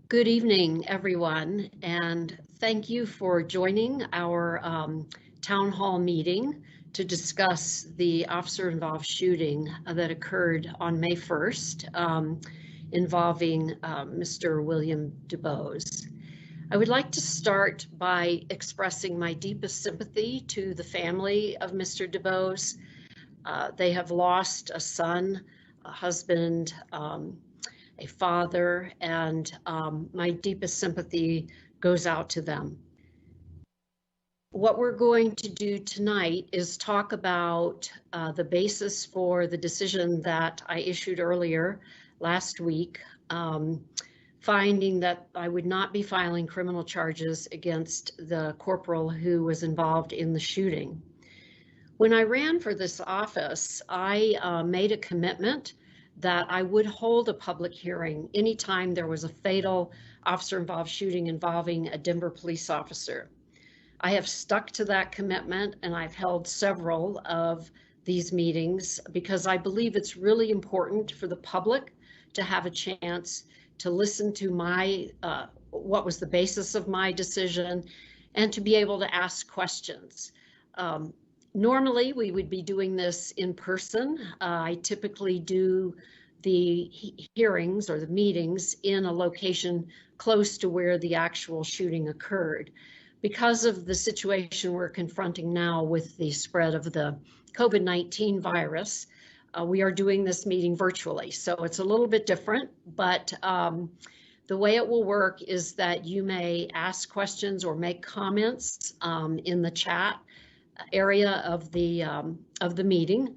Good evening, everyone, and thank you for joining our town hall meeting to discuss the officer-involved shooting that occurred on May 1st involving Mr. William Debose. I would like to start by expressing my deepest sympathy to the family of Mr. Debose. They have lost a son, a husband, a father, and my deepest sympathy goes out to them. What we're going to do tonight is talk about the basis for the decision that I issued earlier last week, finding that I would not be filing criminal charges against the corporal who was involved in the shooting. When I ran for this office, I made a commitment that I would hold a public hearing anytime there was a fatal officer-involved shooting involving a Denver police officer. I have stuck to that commitment, and I've held several of these meetings because I believe it's really important for the public to have a chance to listen to my what was the basis of my decision and to be able to ask questions. Normally, we would be doing this in person. I typically do the hearings or the meetings in a location close to where the actual shooting occurred. Because of the situation we're confronting now with the spread of the COVID-19 virus, we are doing this meeting virtually. So it's a little bit different, but the way it will work is that you may ask questions or make comments in the chat area of the meeting,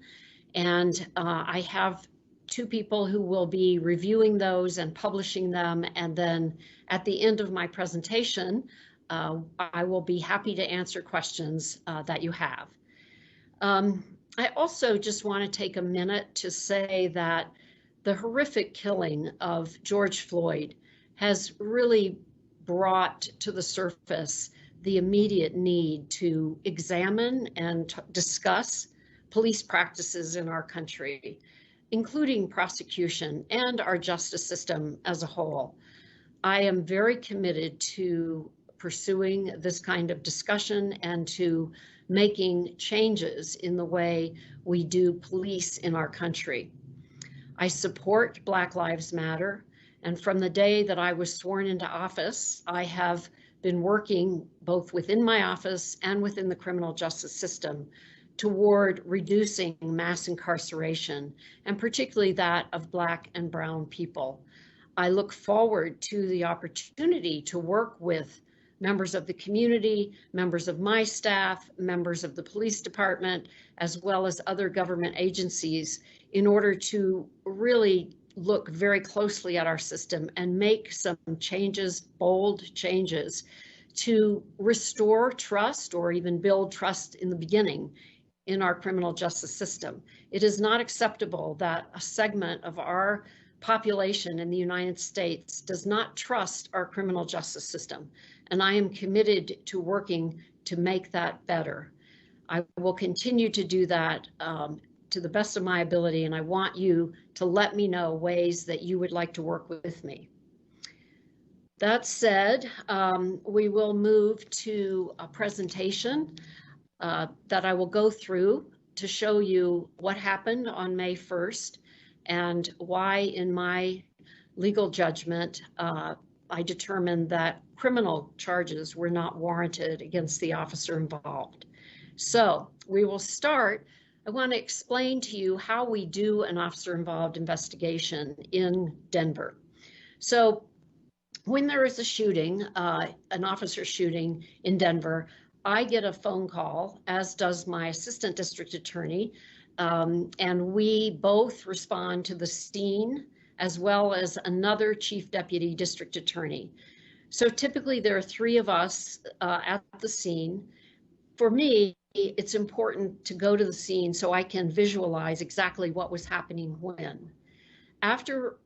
and I have two people who will be reviewing those and publishing them, and then at the end of my presentation I will be happy to answer questions that you have. I also just want to take a minute to say that the horrific killing of George Floyd has really brought to the surface the immediate need to examine and discuss police practices in our country, including prosecution and our justice system as a whole. I am very committed to pursuing this kind of discussion and to making changes in the way we do police in our country. I support Black Lives Matter, and from the day that I was sworn into office, I have been working both within my office and within the criminal justice system toward reducing mass incarceration, and particularly that of Black and brown people. I look forward to the opportunity to work with members of the community, members of my staff, members of the police department, as well as other government agencies in order to really look very closely at our system and make some changes, bold changes, to restore trust or even build trust in the beginning in our criminal justice system. It is not acceptable that a segment of our population in the United States does not trust our criminal justice system, and I am committed to working to make that better. I will continue to do that to the best of my ability, and I want you to let me know ways that you would like to work with me. That said, we will move to a presentation that I will go through to show you what happened on May 1st and why, in my legal judgment, I determined that criminal charges were not warranted against the officer involved. So we will start. I want to explain to you how we do an officer-involved investigation in Denver. So when there is a shooting, an officer shooting in Denver, I get a phone call, as does my assistant district attorney, and we both respond to the scene as well as another chief deputy district attorney. So typically there are three of us at the scene. For me, it's important to go to the scene so I can visualize exactly what was happening when. After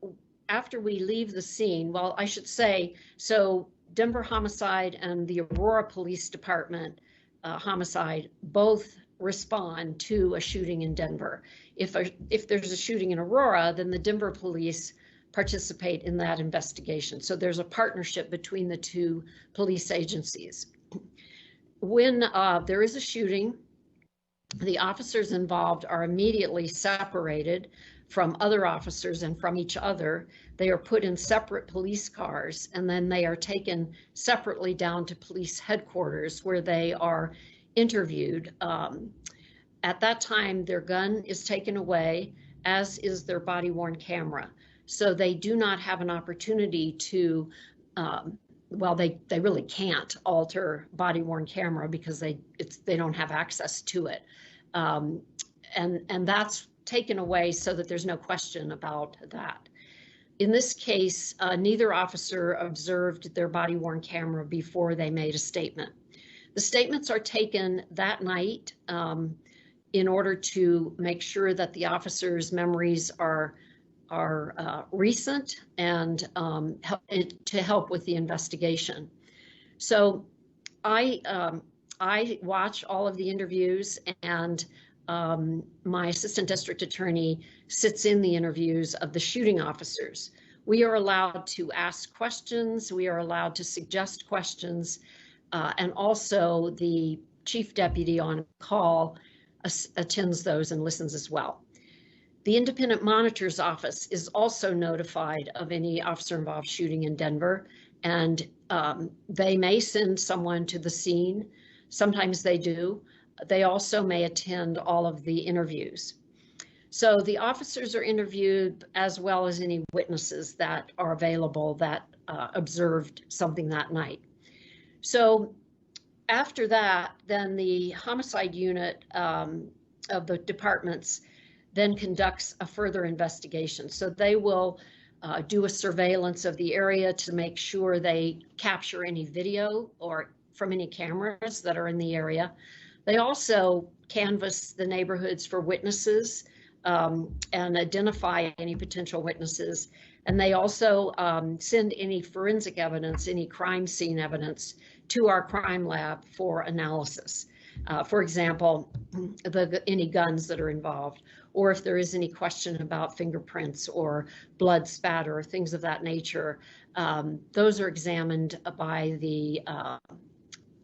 we leave the scene, well, I should say, so Denver Homicide and the Aurora Police Department Homicide both respond to a shooting in Denver. If there's a shooting in Aurora, then the Denver Police participate in that investigation. So there's a partnership between the two police agencies. When there is a shooting, the officers involved are immediately separated from other officers and from each other. They are put in separate police cars, and then they are taken separately down to police headquarters where they are interviewed. At that time, their gun is taken away, as is their body-worn camera. So they do not have an opportunity to, well, they really can't alter body-worn camera because they don't have access to it. And that's taken away so that there's no question about that. In this case, neither officer observed their body-worn camera before they made a statement. The statements are taken that night in order to make sure that the officers' memories are recent and to help with the investigation. So I watch all of the interviews, and my assistant district attorney sits in the interviews of the shooting officers. We are allowed to ask questions, we are allowed to suggest questions, and also the chief deputy on call attends those and listens as well. The independent monitor's office is also notified of any officer-involved shooting in Denver, and they may send someone to the scene. Sometimes they do. They also may attend all of the interviews. So the officers are interviewed as well as any witnesses that are available that observed something that night. So after that, then the homicide unit of the departments then conducts a further investigation. So they will do a surveillance of the area to make sure they capture any video or from any cameras that are in the area. They also canvass the neighborhoods for witnesses and identify any potential witnesses. And they also send any forensic evidence, any crime scene evidence, to our crime lab for analysis. For example, any guns that are involved, or if there is any question about fingerprints or blood spatter or things of that nature, those are examined by the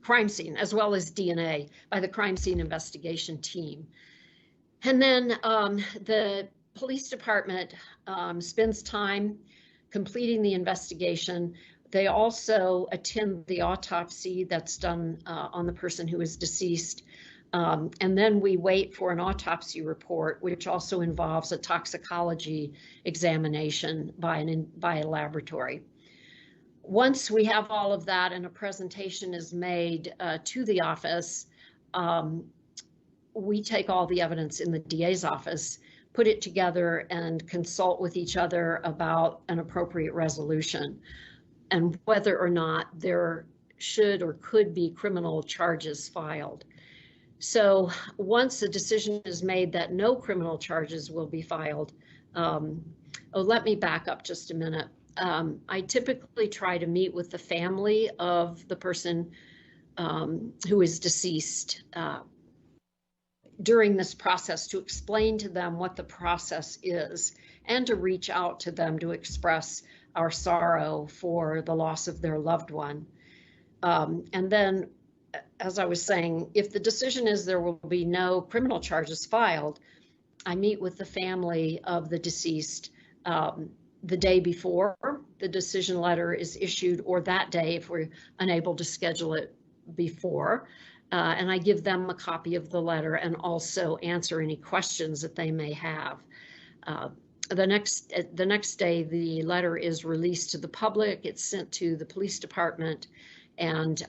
crime scene, as well as DNA by the crime scene investigation team. And then the police department spends time completing the investigation. They also attend the autopsy that's done on the person who is deceased. And then we wait for an autopsy report, which also involves a toxicology examination by a laboratory. Once we have all of that and a presentation is made to the office, we take all the evidence in the DA's office, put it together, and consult with each other about an appropriate resolution and whether or not there should or could be criminal charges filed. So once a decision is made that no criminal charges will be filed, let me back up just a minute. I typically try to meet with the family of the person who is deceased during this process to explain to them what the process is and to reach out to them to express our sorrow for the loss of their loved one. And then, as I was saying, if the decision is there will be no criminal charges filed, I meet with the family of the deceased the day before the decision letter is issued, or that day if we're unable to schedule it before. And I give them a copy of the letter and also answer any questions that they may have. The next day, the letter is released to the public. It's sent to the police department, and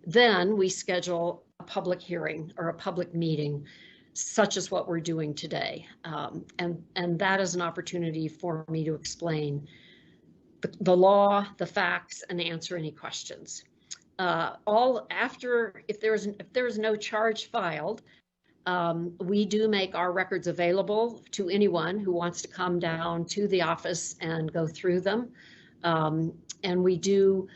then we schedule a public hearing or a public meeting, such as what we're doing today. And that is an opportunity for me to explain the law, the facts, and answer any questions. All after, if there is no charge filed, we do make our records available to anyone who wants to come down to the office and go through them. And we do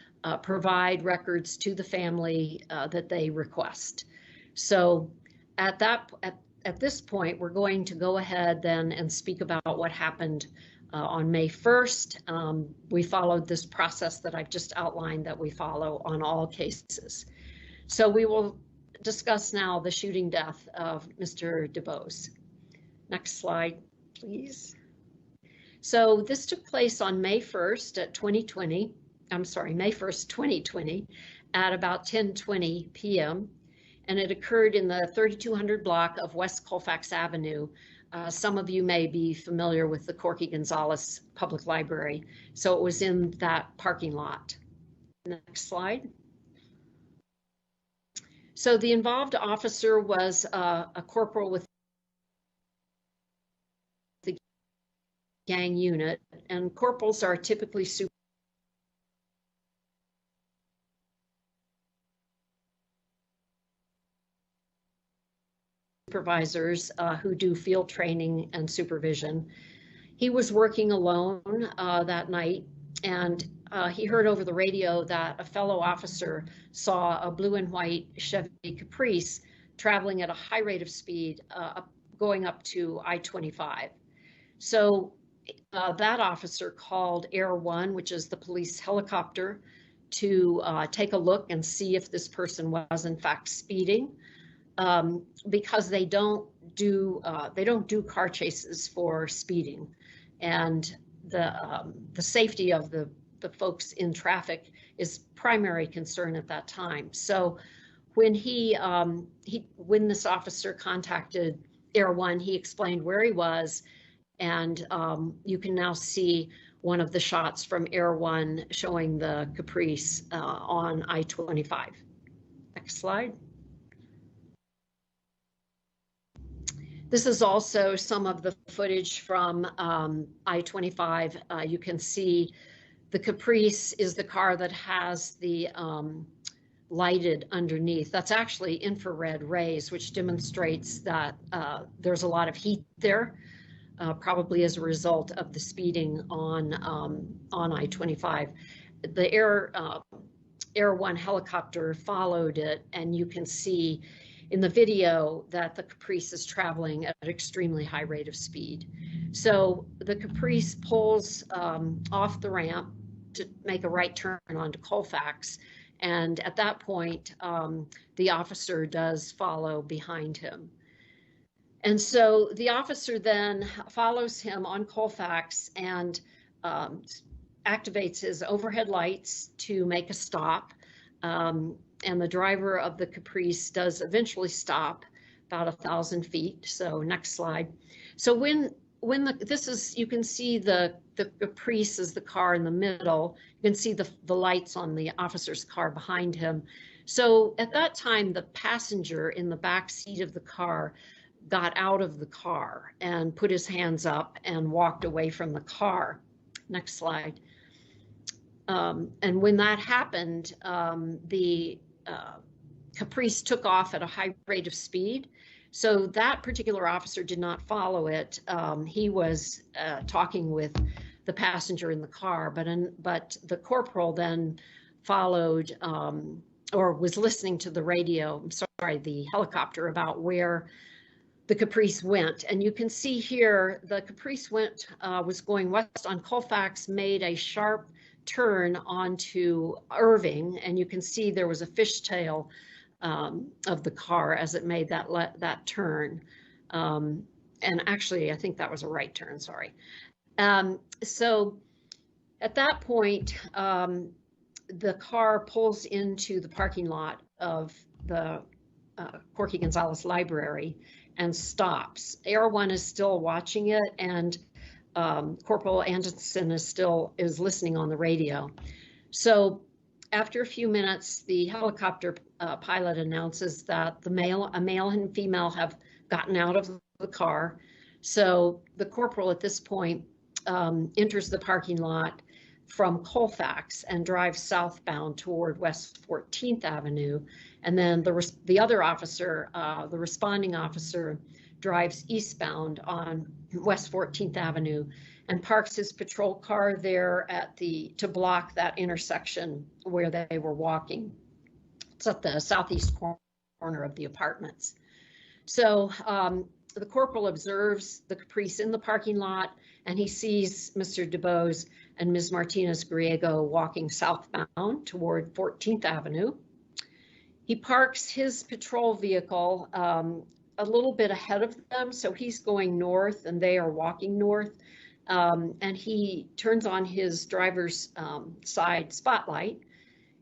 provide records to the family that they request. So at this point, we're going to go ahead then and speak about what happened on May 1st. We followed this process that I've just outlined that we follow on all cases. So we will discuss now the shooting death of Mr. Debose. Next slide, please. So this took place on May 1st at May 1st, 2020 at about 10:20 p.m. And it occurred in the 3200 block of West Colfax Avenue. Some of you may be familiar with the Corky Gonzalez Public Library. So it was in that parking lot. Next slide. So the involved officer was a corporal with the gang unit, and corporals are typically supervisors who do field training and supervision. He was working alone that night, and he heard over the radio that a fellow officer saw a blue and white Chevy Caprice traveling at a high rate of speed going up to I-25. So that officer called Air 1, which is the police helicopter, to take a look and see if this person was in fact speeding. Because they don't do car chases for speeding, and the safety of the folks in traffic is primary concern at that time. So when when this officer contacted Air 1, he explained where he was, and you can now see one of the shots from Air 1 showing the Caprice on I-25. Next slide. This is also some of the footage from I-25. You can see the Caprice is the car that has the lighted underneath. That's actually infrared rays, which demonstrates that there's a lot of heat there, probably as a result of the speeding on I-25. The Air 1 helicopter followed it, and you can see in the video that the Caprice is traveling at an extremely high rate of speed. So the Caprice pulls off the ramp to make a right turn onto Colfax. And at that point, the officer does follow behind him. And so the officer then follows him on Colfax and activates his overhead lights to make a stop. And the driver of the Caprice does eventually stop about 1,000 feet. So next slide. So you can see the Caprice is the car in the middle. You can see the lights on the officer's car behind him. So at that time, the passenger in the back seat of the car got out of the car and put his hands up and walked away from the car. Next slide. And when that happened, the Caprice took off at a high rate of speed. So that particular officer did not follow it. He was talking with the passenger in the car, but the corporal then followed or was listening to the radio, the helicopter, about where the Caprice went. And you can see here, the Caprice was going west on Colfax, made a sharp turn onto Irving, and you can see there was a fishtail of the car as it made that turn. And actually, I think that was a right turn, sorry. So at that point, the car pulls into the parking lot of the Corky Gonzalez Library and stops. Air 1 is still watching it, and Corporal Anderson is listening on the radio. So after a few minutes, the helicopter pilot announces that a male and female have gotten out of the car. So the corporal at this point enters the parking lot from Colfax and drives southbound toward West 14th Avenue. And then the other officer, the responding officer, drives eastbound on West 14th Avenue and parks his patrol car there to block that intersection where they were walking. It's at the southeast corner of the apartments. So the corporal observes the Caprice in the parking lot, and he sees Mr. Debose and Ms. Martinez-Griego walking southbound toward 14th Avenue. He parks his patrol vehicle a little bit ahead of them, so he's going north and they are walking north. And he turns on his driver's side spotlight,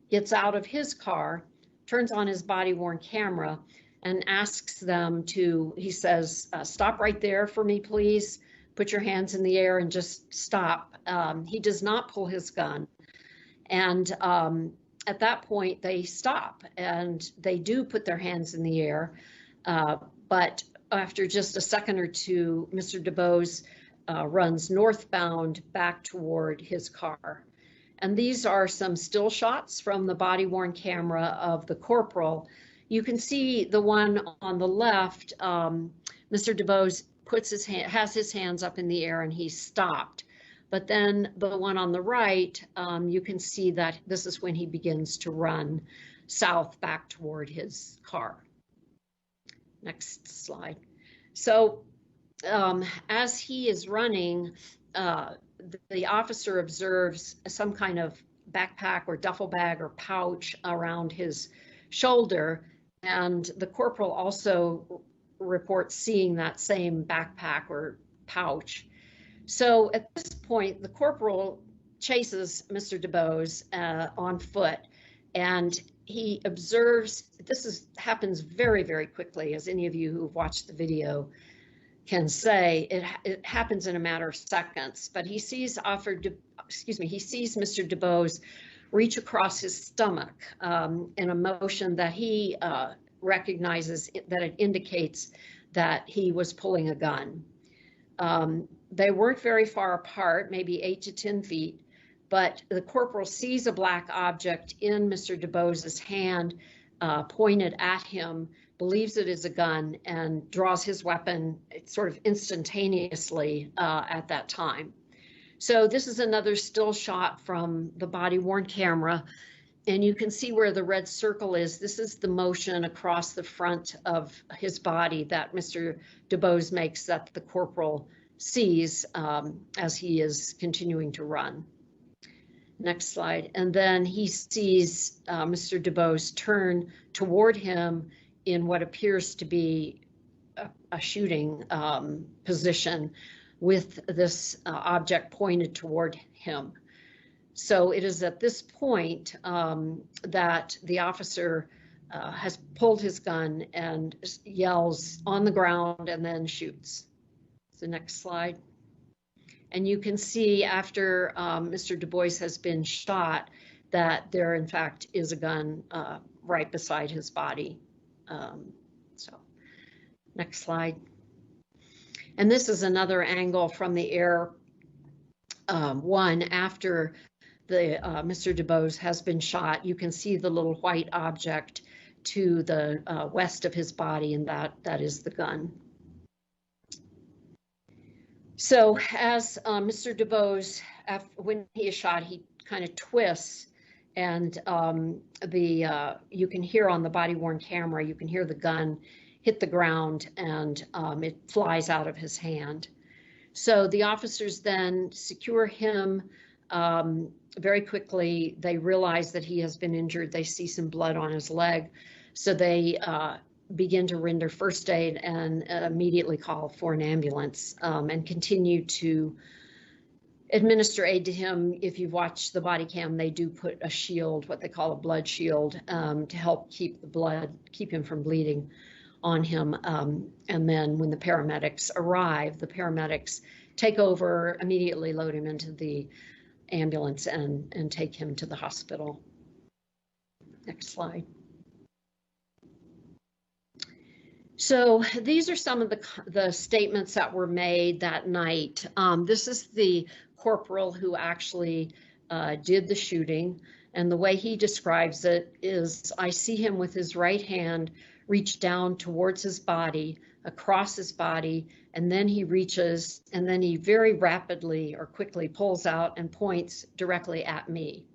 gets out of his car, turns on his body-worn camera, and asks them to, he says, stop right there for me, please. Put your hands in the air and just stop. He does not pull his gun. And at that point, they stop and they do put their hands in the air. But after just a second or two, Mr. Debose runs northbound back toward his car. And these are some still shots from the body-worn camera of the corporal. You can see the one on the left, Mr. Debose has his hands up in the air and he's stopped. But then the one on the right, you can see that this is when he begins to run south back toward his car. Next slide. So as he is running, the officer observes some kind of backpack or duffel bag or pouch around his shoulder, and the corporal also reports seeing that same backpack or pouch. So at this point, the corporal chases Mr. Debose on foot, and he observes, happens very, very quickly, as any of you who've watched the video can say. It happens in a matter of seconds, but he sees Mr. Debose reach across his stomach in a motion that he recognizes that it indicates that he was pulling a gun. They weren't very far apart, maybe 8 to 10 feet, but the corporal sees a black object in Mr. Debose's hand pointed at him, believes it is a gun, and draws his weapon sort of instantaneously at that time. So this is another still shot from the body-worn camera, and you can see where the red circle is. This is the motion across the front of his body that Mr. Debose makes, that the corporal sees as he is continuing to run. Next slide. And then he sees Mr. Debose turn toward him in what appears to be a shooting position with this object pointed toward him. So it is at this point that the officer has pulled his gun and yells on the ground and then shoots. The next slide. And you can see after Mr. Debose has been shot that there in fact is a gun right beside his body. So next slide. And this is another angle from the air, one after the Mr. Debose has been shot. You can see the little white object to the west of his body, and that is the gun. So as Mr. Debose, when he is shot, he kind of twists, and you can hear on the body-worn camera, you can hear the gun hit the ground, and it flies out of his hand. So the officers then secure him very quickly. They realize that he has been injured. They see some blood on his leg. So they begin to render first aid and immediately call for an ambulance and continue to administer aid to him. If you've watched the body cam, they do put a shield, what they call a blood shield, to help keep him from bleeding on him. And then when the paramedics arrive, the paramedics take over, immediately load him into the ambulance and take him to the hospital. Next slide. So these are some of the statements that were made that night. This is the corporal who actually did the shooting, and the way he describes it is, I see him with his right hand reach down towards his body, across his body, and then he reaches, and then he very rapidly or quickly pulls out and points directly at me.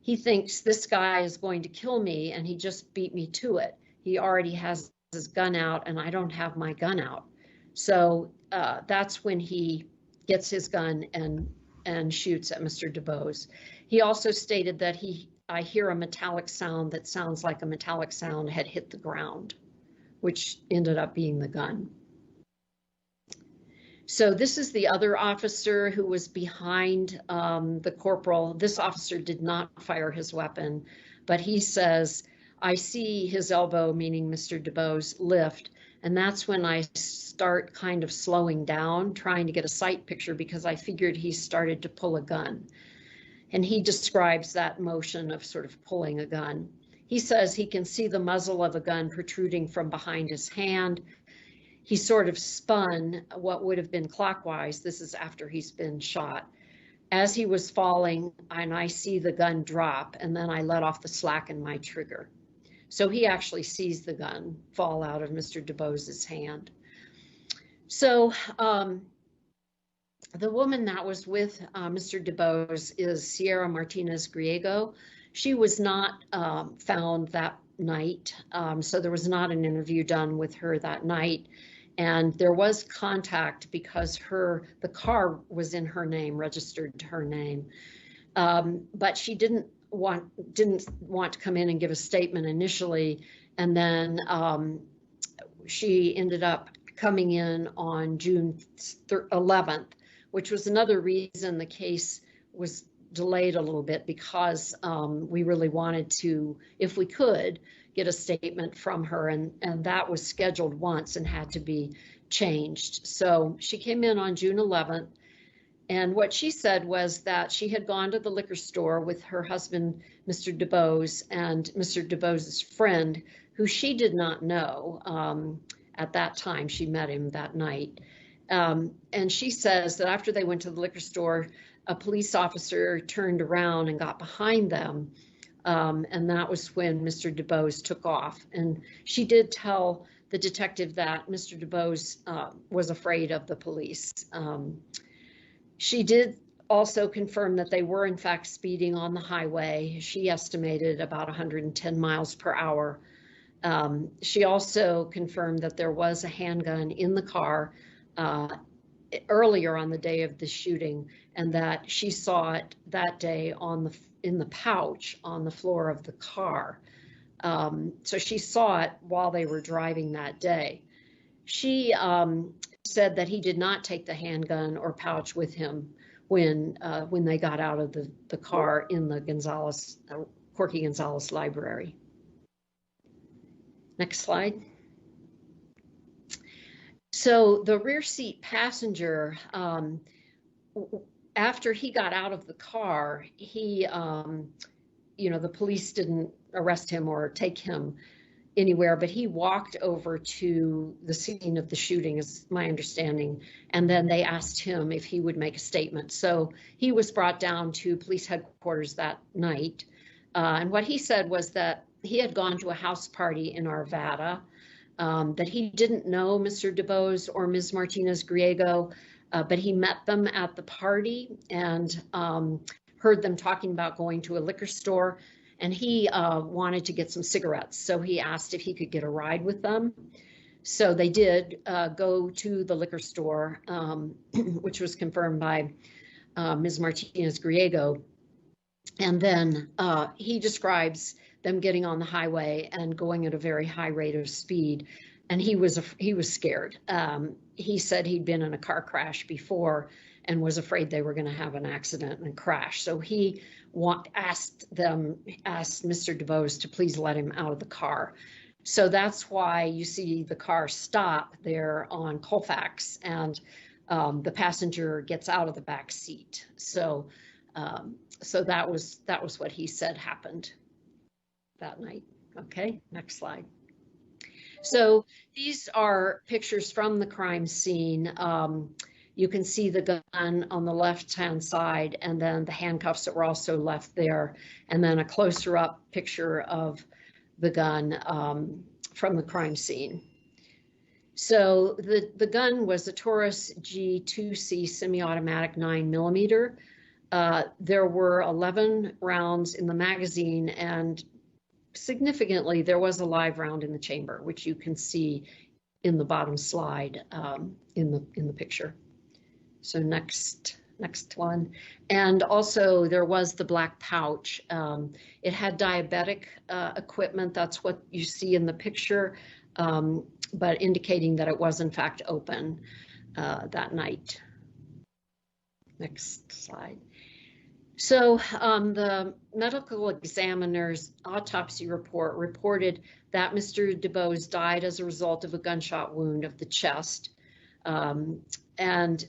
He thinks this guy is going to kill me, and he just beat me to it. He already has his gun out, and I don't have my gun out. So that's when he gets his gun and shoots at Mr. Debose. He also stated that I hear a metallic sound that sounds like a metallic sound had hit the ground, which ended up being the gun. So this is the other officer who was behind the corporal. This officer did not fire his weapon, but he says, I see his elbow, meaning Mr. Debose, lift, and that's when I start kind of slowing down, trying to get a sight picture because I figured he started to pull a gun. And he describes that motion of sort of pulling a gun. He says he can see the muzzle of a gun protruding from behind his hand. He sort of spun what would have been clockwise. This is after he's been shot. As he was falling, and I see the gun drop, and then I let off the slack in my trigger. So he actually sees the gun fall out of Mr. Debose's hand. So the woman that was with Mr. Debose is Sierra Martinez Griego. She was not found that night, so there was not an interview done with her that night. And there was contact because the car was in her name, registered to her name. But she didn't want to come in and give a statement initially. And then she ended up coming in on June 11th, which was another reason the case was delayed a little bit, because we really wanted to, if we could, get a statement from her, and that was scheduled once and had to be changed. So she came in on June 11th, and what she said was that she had gone to the liquor store with her husband, Mr. Debose, and Mr. Debose's friend, who she did not know at that time. She met him that night. And she says that after they went to the liquor store, a police officer turned around and got behind them. And that was when Mr. Debose took off. And she did tell the detective that Mr. Debose was afraid of the police. She did also confirm that they were in fact speeding on the highway. She estimated about 110 miles per hour. She also confirmed that there was a handgun in the car earlier on the day of the shooting, and that she saw it that day in the pouch on the floor of the car. So she saw it while they were driving that day. She said that he did not take the handgun or pouch with him when they got out of the car in the Corky Gonzalez library. Next slide. So the rear seat passenger, after he got out of the car, he, the police didn't arrest him or take him anywhere, but he walked over to the scene of the shooting, is my understanding, and then they asked him if he would make a statement. So he was brought down to police headquarters that night, and what he said was that he had gone to a house party in Arvada, that he didn't know Mr. Debose or Ms. Martinez Griego, but he met them at the party and heard them talking about going to a liquor store, and he wanted to get some cigarettes. So he asked if he could get a ride with them. So they did go to the liquor store, which was confirmed by Ms. Martinez Griego. And then he describes them getting on the highway and going at a very high rate of speed. And he was scared. He said he'd been in a car crash before and was afraid they were going to have an accident and crash. So he asked Mr. Debose to please let him out of the car. So that's why you see the car stop there on Colfax, and the passenger gets out of the back seat. So that was what he said happened that night. Okay, next slide. So these are pictures from the crime scene. You can see the gun on the left-hand side, and then the handcuffs that were also left there, and then a closer up picture of the gun from the crime scene. So the gun was a Taurus G2C semi-automatic 9mm. There were 11 rounds in the magazine, and significantly, there was a live round in the chamber, which you can see in the bottom slide in the picture. So next one. And also there was the black pouch. It had diabetic equipment. That's what you see in the picture, but indicating that it was in fact open that night. Next slide. So the medical examiner's autopsy report reported that Mr. Debose died as a result of a gunshot wound of the chest, and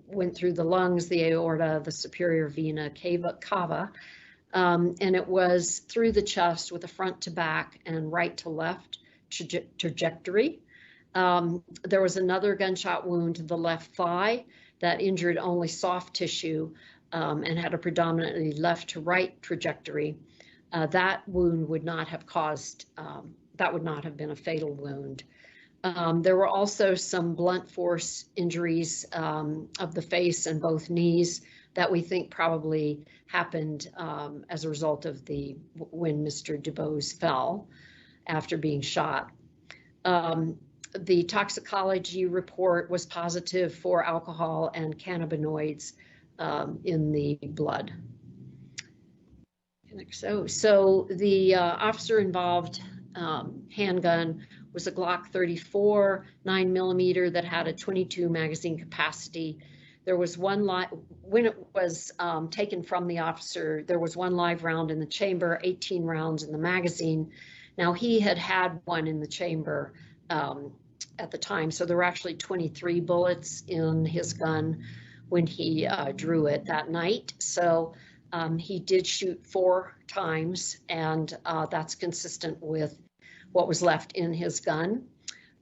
went through the lungs, the aorta, the superior vena cava, and it was through the chest with a front to back and right to left trajectory. There was another gunshot wound to the left thigh that injured only soft tissue and had a predominantly left to right trajectory. That wound would not have caused, that would not have been a fatal wound. There were also some blunt force injuries of the face and both knees that we think probably happened as a result of when Mr. Debose fell after being shot. The toxicology report was positive for alcohol and cannabinoids in the blood. So the officer involved handgun was a Glock 34 9mm that had a 22 magazine capacity. There was one when it was taken from the officer, there was one live round in the chamber, 18 rounds in the magazine. Now he had one in the chamber at the time, so there were actually 23 bullets in his gun when he drew it that night. So he did shoot 4 times, and that's consistent with what was left in his gun.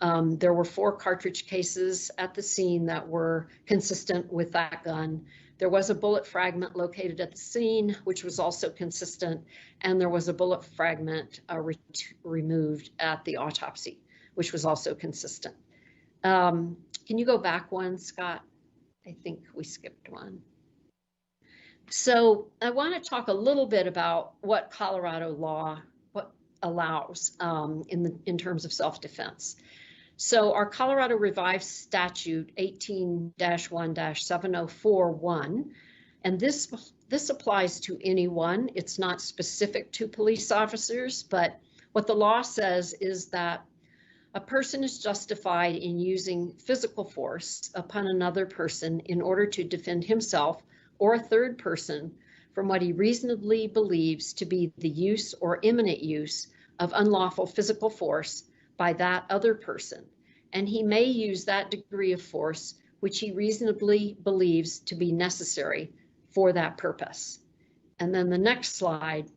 There were 4 cartridge cases at the scene that were consistent with that gun. There was a bullet fragment located at the scene, which was also consistent, and there was a bullet fragment removed at the autopsy, which was also consistent. Can you go back one, Scott? I think we skipped one. So I want to talk a little bit about what Colorado law allows in terms of self-defense. So our Colorado Revised Statute 18-1-7041, and this applies to anyone. It's not specific to police officers, but what the law says is that a person is justified in using physical force upon another person in order to defend himself or a third person from what he reasonably believes to be the use or imminent use of unlawful physical force by that other person, and he may use that degree of force which he reasonably believes to be necessary for that purpose. And then the next slide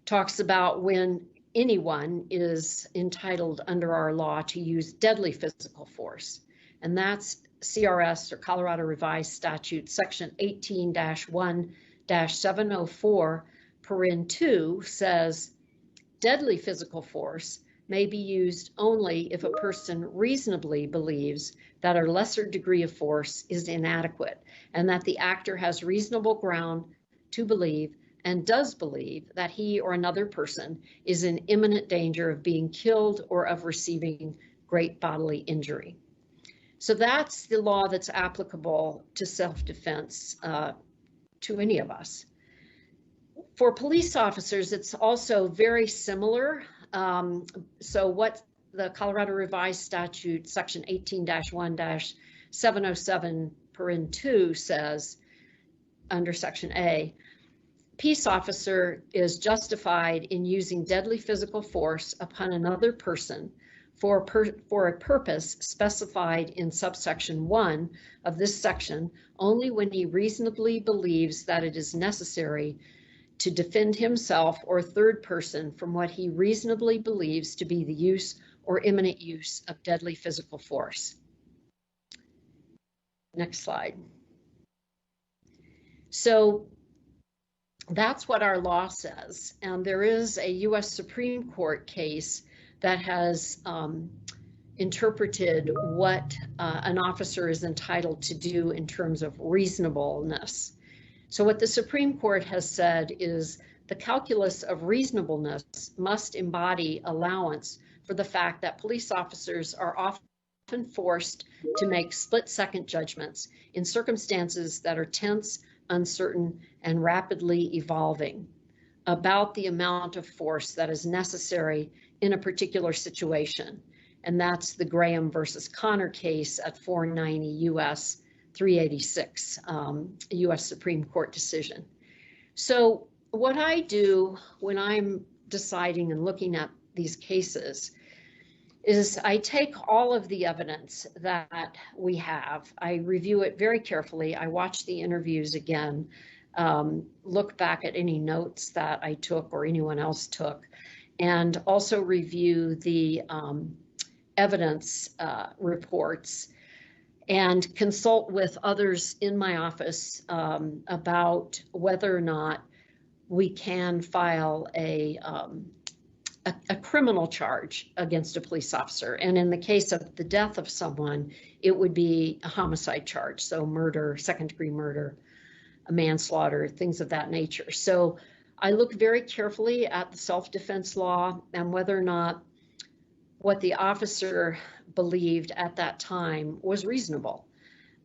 talks about when anyone is entitled under our law to use deadly physical force, and that's CRS or Colorado Revised Statute section 18-1-704 paren 2 says deadly physical force may be used only if a person reasonably believes that a lesser degree of force is inadequate and that the actor has reasonable ground to believe and does believe that he or another person is in imminent danger of being killed or of receiving great bodily injury. So that's the law that's applicable to self-defense to any of us. For police officers, it's also very similar. So what the Colorado Revised Statute section 18-1-707 paren 2 says under section A, peace officer is justified in using deadly physical force upon another person for a purpose specified in subsection 1 of this section only when he reasonably believes that it is necessary to defend himself or third person from what he reasonably believes to be the use or imminent use of deadly physical force. Next slide. So that's what our law says, and there is a U.S. Supreme Court case that has interpreted what an officer is entitled to do in terms of reasonableness. So what the Supreme Court has said is the calculus of reasonableness must embody allowance for the fact that police officers are often forced to make split-second judgments in circumstances that are tense, uncertain, and rapidly evolving about the amount of force that is necessary in a particular situation. And that's the Graham versus Connor case at 490 U.S. 386, U.S. Supreme Court decision. So what I do when I'm deciding and looking at these cases is I take all of the evidence that we have, I review it very carefully, I watch the interviews again, look back at any notes that I took or anyone else took, and also review the evidence reports and consult with others in my office about whether or not we can file a criminal charge against a police officer. And in the case of the death of someone, it would be a homicide charge, so murder, second-degree murder, a manslaughter, things of that nature. So I look very carefully at the self-defense law and whether or not what the officer believed at that time was reasonable.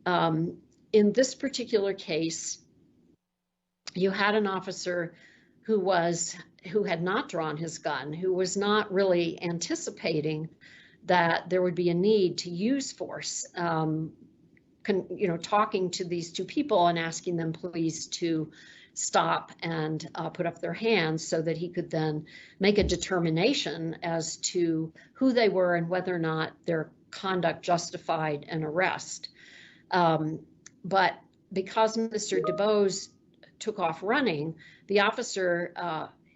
In this particular case, you had an officer who had not drawn his gun, who was not really anticipating that there would be a need to use force. Talking to these two people and asking them please to stop and put up their hands so that he could then make a determination as to who they were and whether or not their conduct justified an arrest. But because Mr. Debose took off running, the officer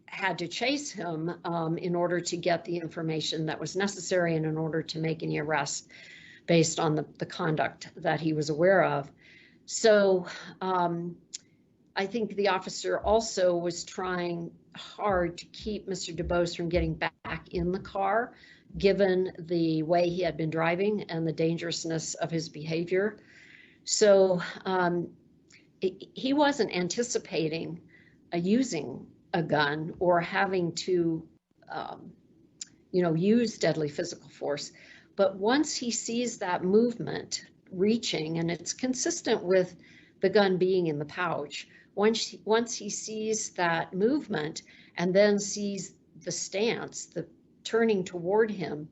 had to chase him in order to get the information that was necessary and in order to make any arrests based on the conduct that he was aware of. So I think the officer also was trying hard to keep Mr. Debose from getting back in the car, given the way he had been driving and the dangerousness of his behavior. So he wasn't anticipating using a gun or having to, use deadly physical force. But once he sees that movement reaching, and it's consistent with the gun being in the pouch, once he sees that movement and then sees the stance, the turning toward him,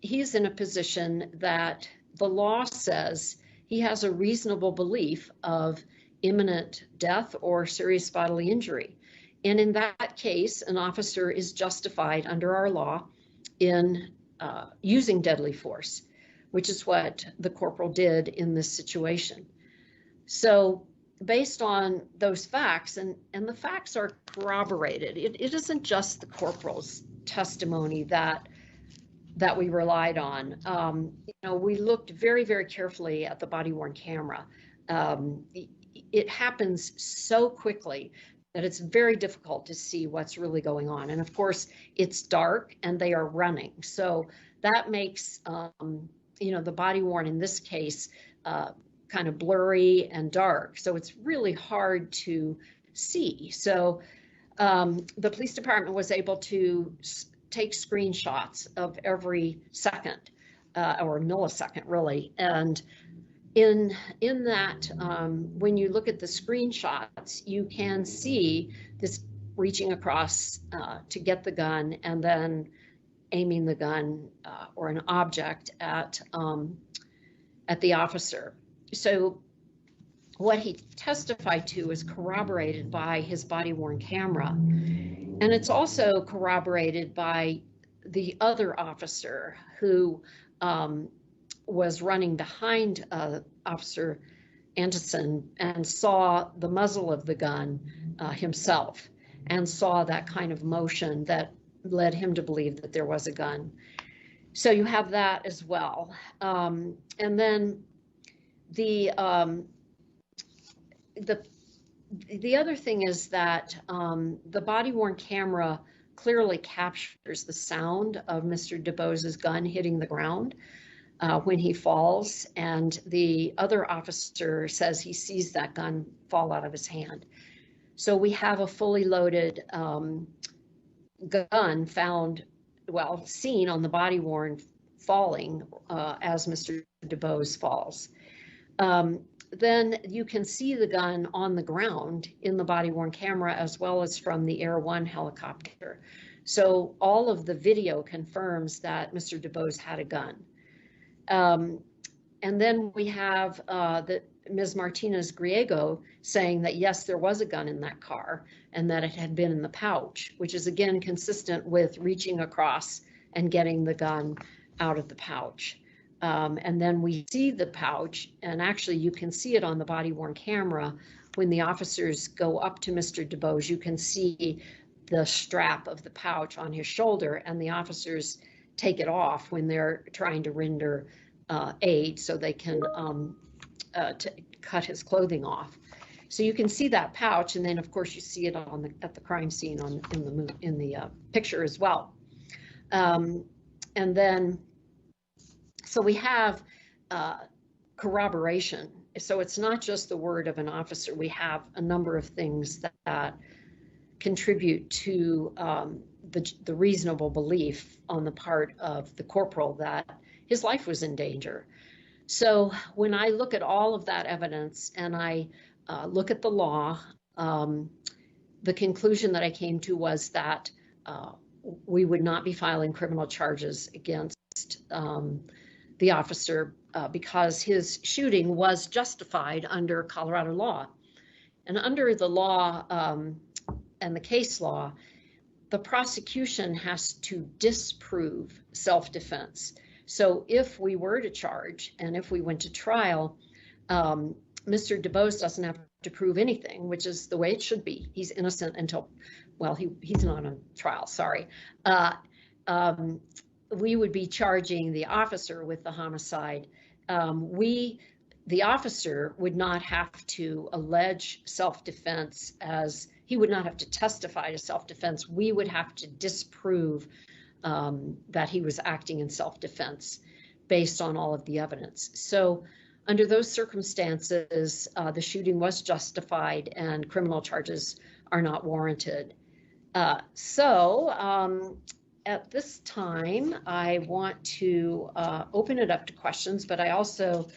he's in a position that the law says he has a reasonable belief of imminent death or serious bodily injury. And in that case, an officer is justified under our law in using deadly force, which is what the corporal did in this situation. So based on those facts, and the facts are corroborated, it isn't just the corporal's testimony that we relied on. We looked very, very carefully at the body-worn camera. It happens so quickly that it's very difficult to see what's really going on. And of course, it's dark and they are running. So that makes, the body-worn in this case, kind of blurry and dark. So it's really hard to see. So the police department was able to take screenshots of every second or millisecond, really. And in that, when you look at the screenshots, you can see this reaching across to get the gun and then aiming the gun or an object at the officer. So what he testified to is corroborated by his body-worn camera. And it's also corroborated by the other officer who was running behind Officer Anderson and saw the muzzle of the gun himself and saw that kind of motion that led him to believe that there was a gun. So you have that as well. And then the other thing is that the body-worn camera clearly captures the sound of Mr. Debose's gun hitting the ground when he falls, and the other officer says he sees that gun fall out of his hand. So we have a fully loaded gun found, well, seen on the body worn falling as Mr. Debose falls. Then you can see the gun on the ground in the body worn camera as well as from the Air One helicopter. So all of the video confirms that Mr. Debose had a gun. And then we have Ms. Martinez-Griego saying that yes, there was a gun in that car and that it had been in the pouch, which is again consistent with reaching across and getting the gun out of the pouch. And then we see the pouch, and actually you can see it on the body worn camera. When the officers go up to Mr. Debose, you can see the strap of the pouch on his shoulder, and the officers take it off when they're trying to render aid so they can cut his clothing off. So you can see that pouch, and then of course you see it at the crime scene in the picture as well. And then, so we have corroboration. So it's not just the word of an officer. We have a number of things that contribute to the reasonable belief on the part of the corporal that his life was in danger. So when I look at all of that evidence and I look at the law, the conclusion that I came to was that we would not be filing criminal charges against the officer because his shooting was justified under Colorado law. And under the law and the case law, the prosecution has to disprove self-defense. So if we were to charge and if we went to trial, Mr. Debose doesn't have to prove anything, which is the way it should be. He's innocent until, well, he's not on trial, sorry. We would be charging the officer with the homicide. The officer would not have to allege self-defense, as he would not have to testify to self-defense. We would have to disprove that he was acting in self-defense based on all of the evidence. So under those circumstances, the shooting was justified and criminal charges are not warranted. At this time, I want to open it up to questions, but I also,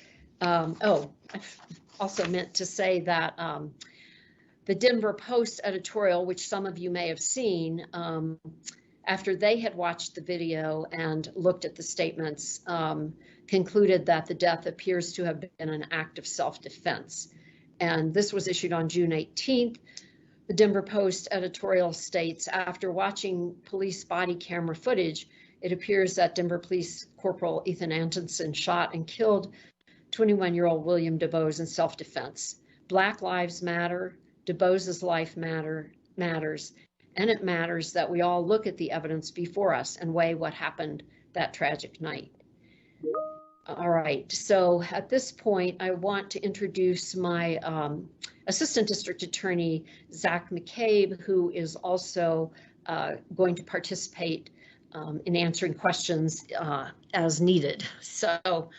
I also meant to say that the Denver Post editorial, which some of you may have seen, after they had watched the video and looked at the statements, concluded that the death appears to have been an act of self-defense. And this was issued on June 18th. The Denver Post editorial states, after watching police body camera footage, it appears that Denver Police Corporal Ethan Antonsen shot and killed 21-year-old William Debose in self-defense. Black lives matter, Debose's life matters, and it matters that we all look at the evidence before us and weigh what happened that tragic night. All right, so at this point, I want to introduce my Assistant District Attorney, Zach McCabe, who is also going to participate in answering questions as needed. So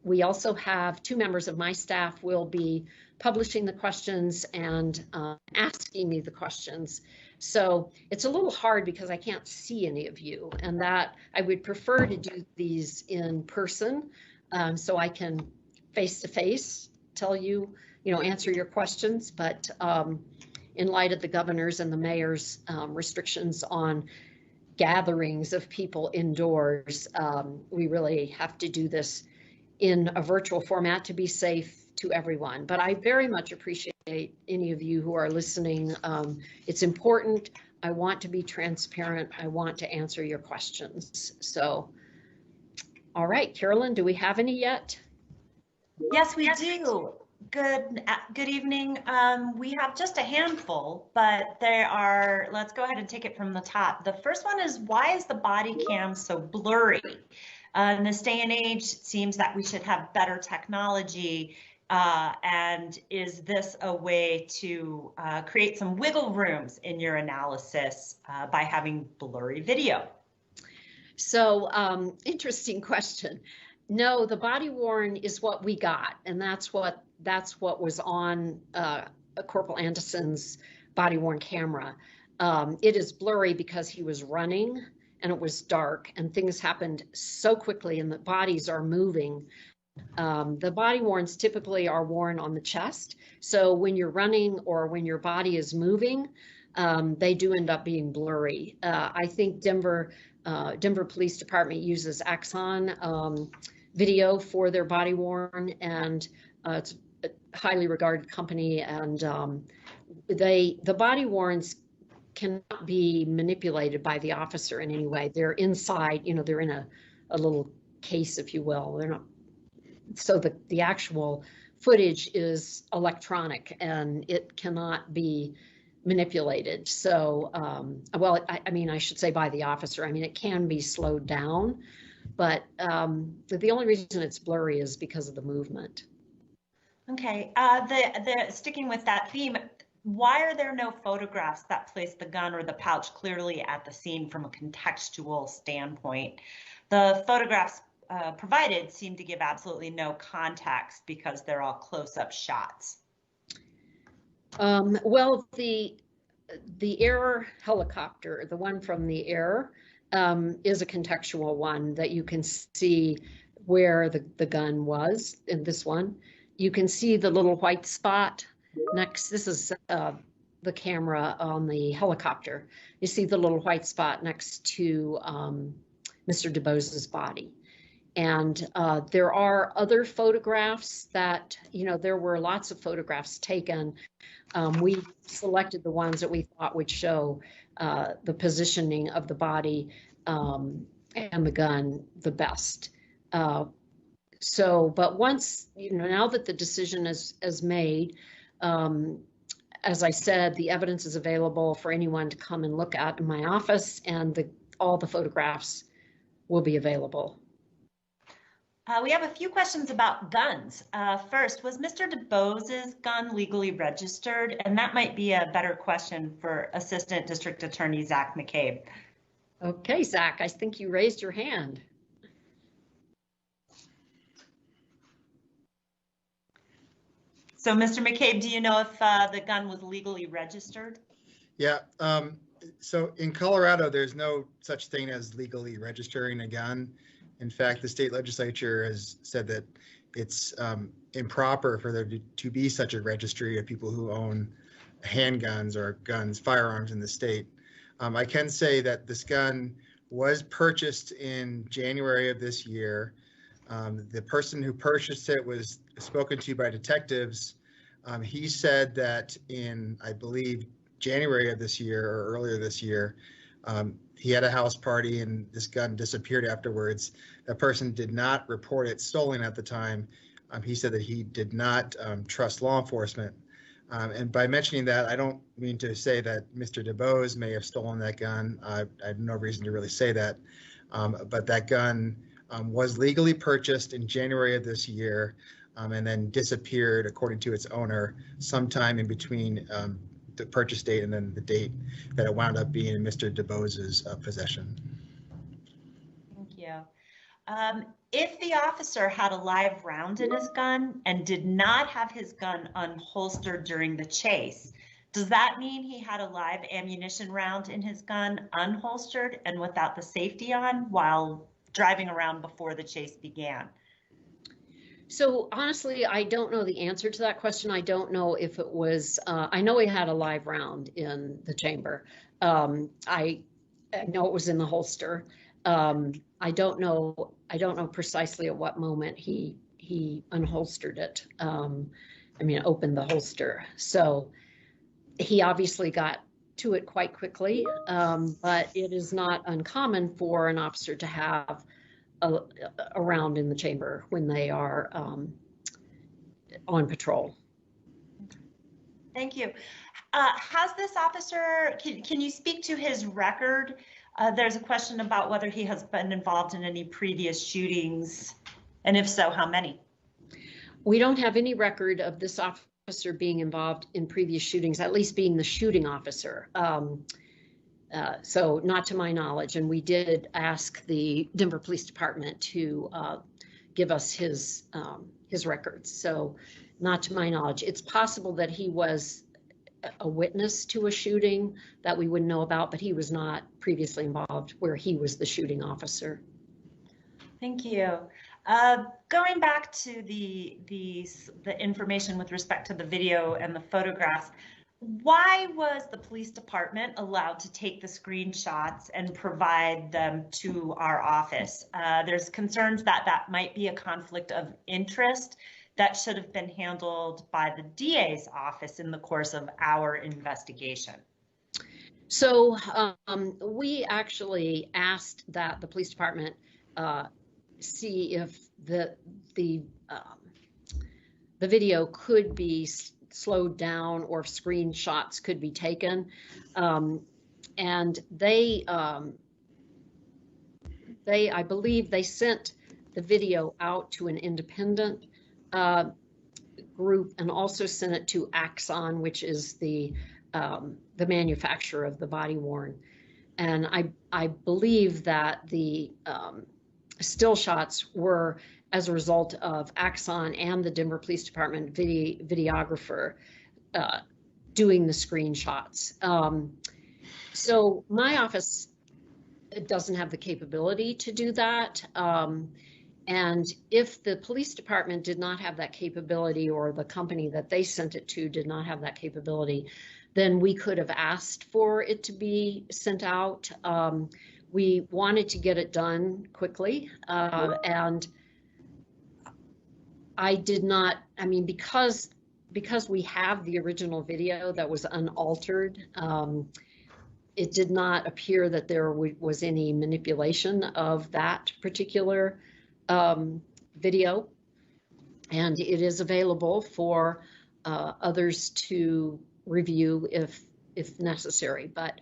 we also have two members of my staff will be publishing the questions and asking me the questions. So it's a little hard because I can't see any of you, and that I would prefer to do these in person so I can face-to-face tell you, answer your questions. But in light of the governor's and the mayor's restrictions on gatherings of people indoors, we really have to do this in a virtual format to be safe to everyone. But I very much appreciate any of you who are listening. It's important. I want to be transparent. I want to answer your questions. So, all right, Carolyn, do we have any yet? Yes, we do. Good evening. We have just a handful, but there are, let's go ahead and take it from the top. The first one is, why is the body cam so blurry? In this day and age, it seems that we should have better technology. And is this a way to create some wiggle rooms in your analysis by having blurry video? So interesting question. No, the body worn is what we got, and that's what was on Corporal Anderson's body-worn camera. It is blurry because he was running and it was dark and things happened so quickly and the bodies are moving. The body worns typically are worn on the chest. So when you're running or when your body is moving, they do end up being blurry. I think Denver Police Department uses Axon video for their body worn, and it's a highly regarded company. And the body worns cannot be manipulated by the officer in any way. They're inside, they're in a little case, if you will. They're not. So the actual footage is electronic and it cannot be manipulated. So, I should say by the officer. It can be slowed down, but the only reason it's blurry is because of the movement. Okay, sticking with that theme, why are there no photographs that place the gun or the pouch clearly at the scene from a contextual standpoint? The photographs provided seem to give absolutely no context because they're all close-up shots. Well, the air helicopter, the one from the air, is a contextual one that you can see where the gun was in this one. You can see the little white spot next. This is the camera on the helicopter. You see the little white spot next to Mr. Debose's body. And there are other photographs that, there were lots of photographs taken. We selected the ones that we thought would show the positioning of the body and the gun the best. But once, now that the decision is made, as I said, the evidence is available for anyone to come and look at in my office, and all the photographs will be available. We have a few questions about guns. First, was Mr. Debose's gun legally registered? And that might be a better question for Assistant District Attorney Zach McCabe. Okay, Zach, I think you raised your hand. So, Mr. McCabe, do you know if the gun was legally registered? Yeah. So in Colorado, there's no such thing as legally registering a gun. In fact, the state legislature has said that it's improper for there to be such a registry of people who own handguns or firearms in the state. I can say that this gun was purchased in January of this year. The person who purchased it was spoken to by detectives. He said that in, I believe, January of this year or earlier this year, he had a house party and this gun disappeared afterwards. That person did not report it stolen at the time. He said that he did not trust law enforcement. And by mentioning that, I don't mean to say that Mr. Debose may have stolen that gun. I have no reason to really say that. But that gun was legally purchased in January of this year and then disappeared, according to its owner, sometime in between the purchase date and then the date that it wound up being in Mr. Debose's possession. Thank you. If the officer had a live round in his gun and did not have his gun unholstered during the chase, does that mean he had a live ammunition round in his gun unholstered and without the safety on while driving around before the chase began? So honestly, I don't know the answer to that question. I don't know if it was, I know he had a live round in the chamber. I know it was in the holster. I don't know precisely at what moment he unholstered it. Opened the holster. So he obviously got to it quite quickly, but it is not uncommon for an officer to have a round in the chamber when they are on patrol. Thank you. Has this officer, can you speak to his record? There's a question about whether he has been involved in any previous shootings, and if so, how many? We don't have any record of this officer being involved in previous shootings, at least being the shooting officer. So not to my knowledge, and we did ask the Denver Police Department to give us his records. So not to my knowledge. It's possible that he was a witness to a shooting that we wouldn't know about, but he was not previously involved where he was the shooting officer. Thank you. Going back to the information with respect to the video and the photographs, why was the police department allowed to take the screenshots and provide them to our office? There's concerns that that might be a conflict of interest that should have been handled by the DA's office in the course of our investigation. So we actually asked that the police department see if the video could be slowed down or if screenshots could be taken, and they I believe they sent the video out to an independent group and also sent it to Axon, which is the manufacturer of the body worn. And I believe that the still shots were as a result of Axon and the Denver Police Department videographer doing the screenshots. So my office doesn't have the capability to do that. And if the police department did not have that capability, or the company that they sent it to did not have that capability, then we could have asked for it to be sent out. We wanted to get it done quickly, and I did not, I mean, because we have the original video that was unaltered, it did not appear that there was any manipulation of that particular video, and it is available for others to review if necessary. But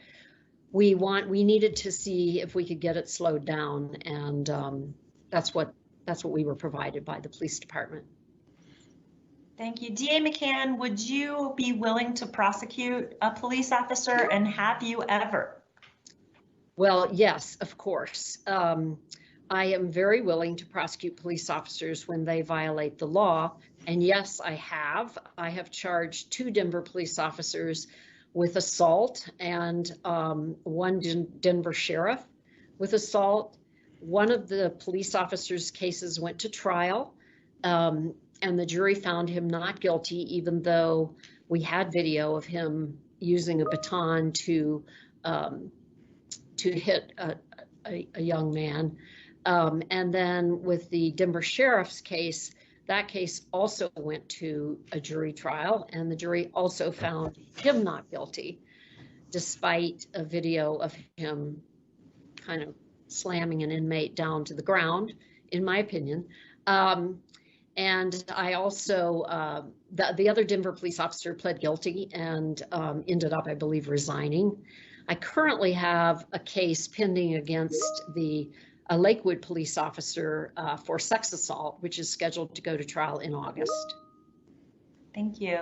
we needed to see if we could get it slowed down, and that's what we were provided by the police department. Thank you. DA McCann, would you be willing to prosecute a police officer, and have you ever? Well, yes, of course. I am very willing to prosecute police officers when they violate the law. And yes, I have. I have charged 2 Denver police officers with assault and 1 Denver sheriff with assault. One of the police officers' cases went to trial, and the jury found him not guilty, even though we had video of him using a baton to hit a young man. And then with the Denver sheriff's case, that case also went to a jury trial, and the jury also found him not guilty, despite a video of him kind of slamming an inmate down to the ground, in my opinion. And I also, the other Denver police officer pled guilty and ended up, I believe, resigning. I currently have a case pending against a Lakewood police officer for sex assault, which is scheduled to go to trial in August. Thank you.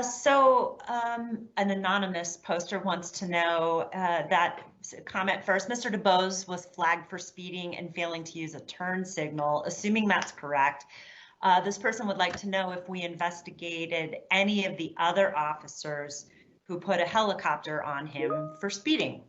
So an anonymous poster wants to know that comment first. Mr. Debose was flagged for speeding and failing to use a turn signal. Assuming that's correct, this person would like to know if we investigated any of the other officers who put a helicopter on him for speeding.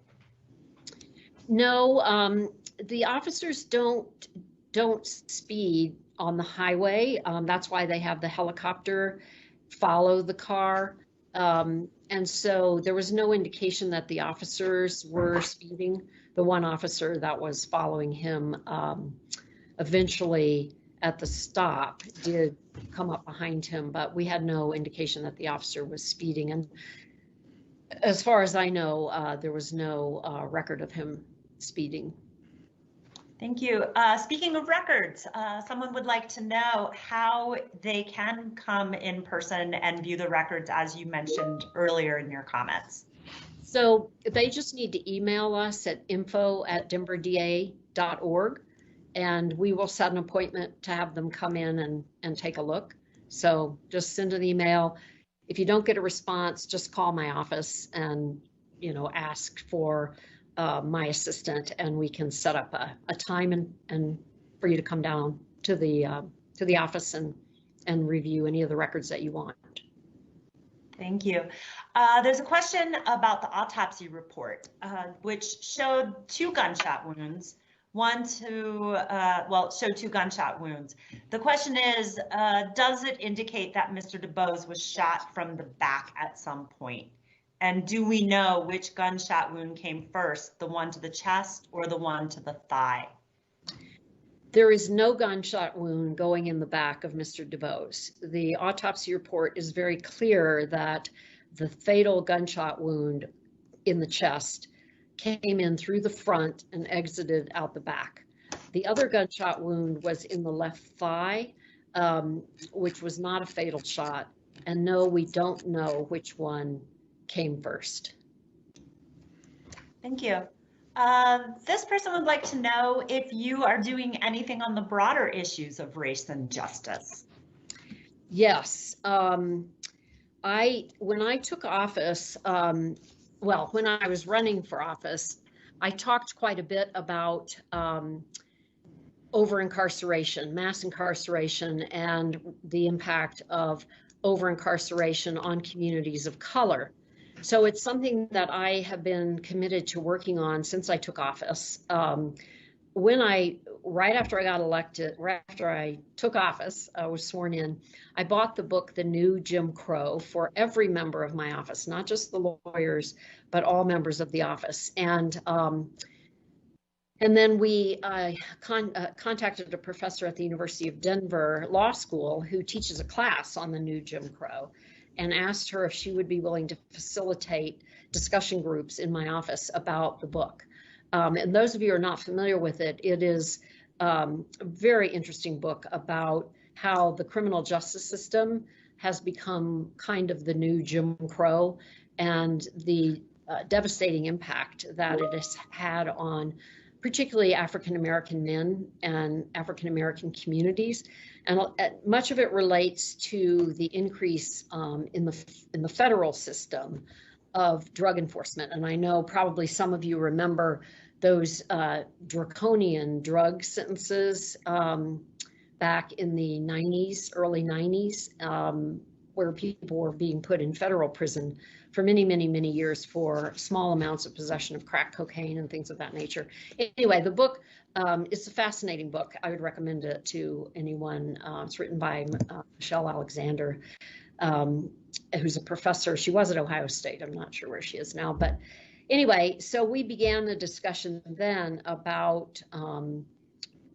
No, the officers don't speed on the highway. That's why they have the helicopter follow the car. And so there was no indication that the officers were speeding. The one officer that was following him eventually at the stop did come up behind him, but we had no indication that the officer was speeding. And as far as I know, there was no record of him speeding. Thank you. Speaking of records, someone would like to know how they can come in person and view the records, as you mentioned earlier in your comments. So they just need to email us at info@denverda.org, and we will set an appointment to have them come in and take a look. So just send an email. If you don't get a response, just call my office and, ask for my assistant, and we can set up a time and for you to come down to the office and review any of the records that you want. Thank you. There's a question about the autopsy report, which showed 2 gunshot wounds. Showed 2 gunshot wounds. The question is, does it indicate that Mr. Debose was shot from the back at some point? And do we know which gunshot wound came first, the one to the chest or the one to the thigh? There is no gunshot wound going in the back of Mr. Debose. The autopsy report is very clear that the fatal gunshot wound in the chest came in through the front and exited out the back. The other gunshot wound was in the left thigh, which was not a fatal shot. And no, we don't know which one came first. Thank you. This person would like to know if you are doing anything on the broader issues of race and justice. Yes. When I took office, when I was running for office, I talked quite a bit about over-incarceration, mass incarceration, and the impact of over-incarceration on communities of color. So it's something that I have been committed to working on since I took office. Right after I got elected, right after I took office, I was sworn in, I bought the book, The New Jim Crow, for every member of my office, not just the lawyers, but all members of the office. And then we contacted a professor at the University of Denver Law School who teaches a class on the New Jim Crow, and asked her if she would be willing to facilitate discussion groups in my office about the book. And those of you who are not familiar with it, it is a very interesting book about how the criminal justice system has become kind of the new Jim Crow, and the devastating impact that it has had on particularly African-American men and African-American communities. And much of it relates to the increase in the federal system of drug enforcement. And I know probably some of you remember those draconian drug sentences back in the 90s, early 90s, where people were being put in federal prison for many, many, many years for small amounts of possession of crack cocaine and things of that nature. Anyway, the book is a fascinating book. I would recommend it to anyone. It's written by Michelle Alexander, who's a professor. She was at Ohio State. I'm not sure where she is now. But anyway, so we began the discussion then about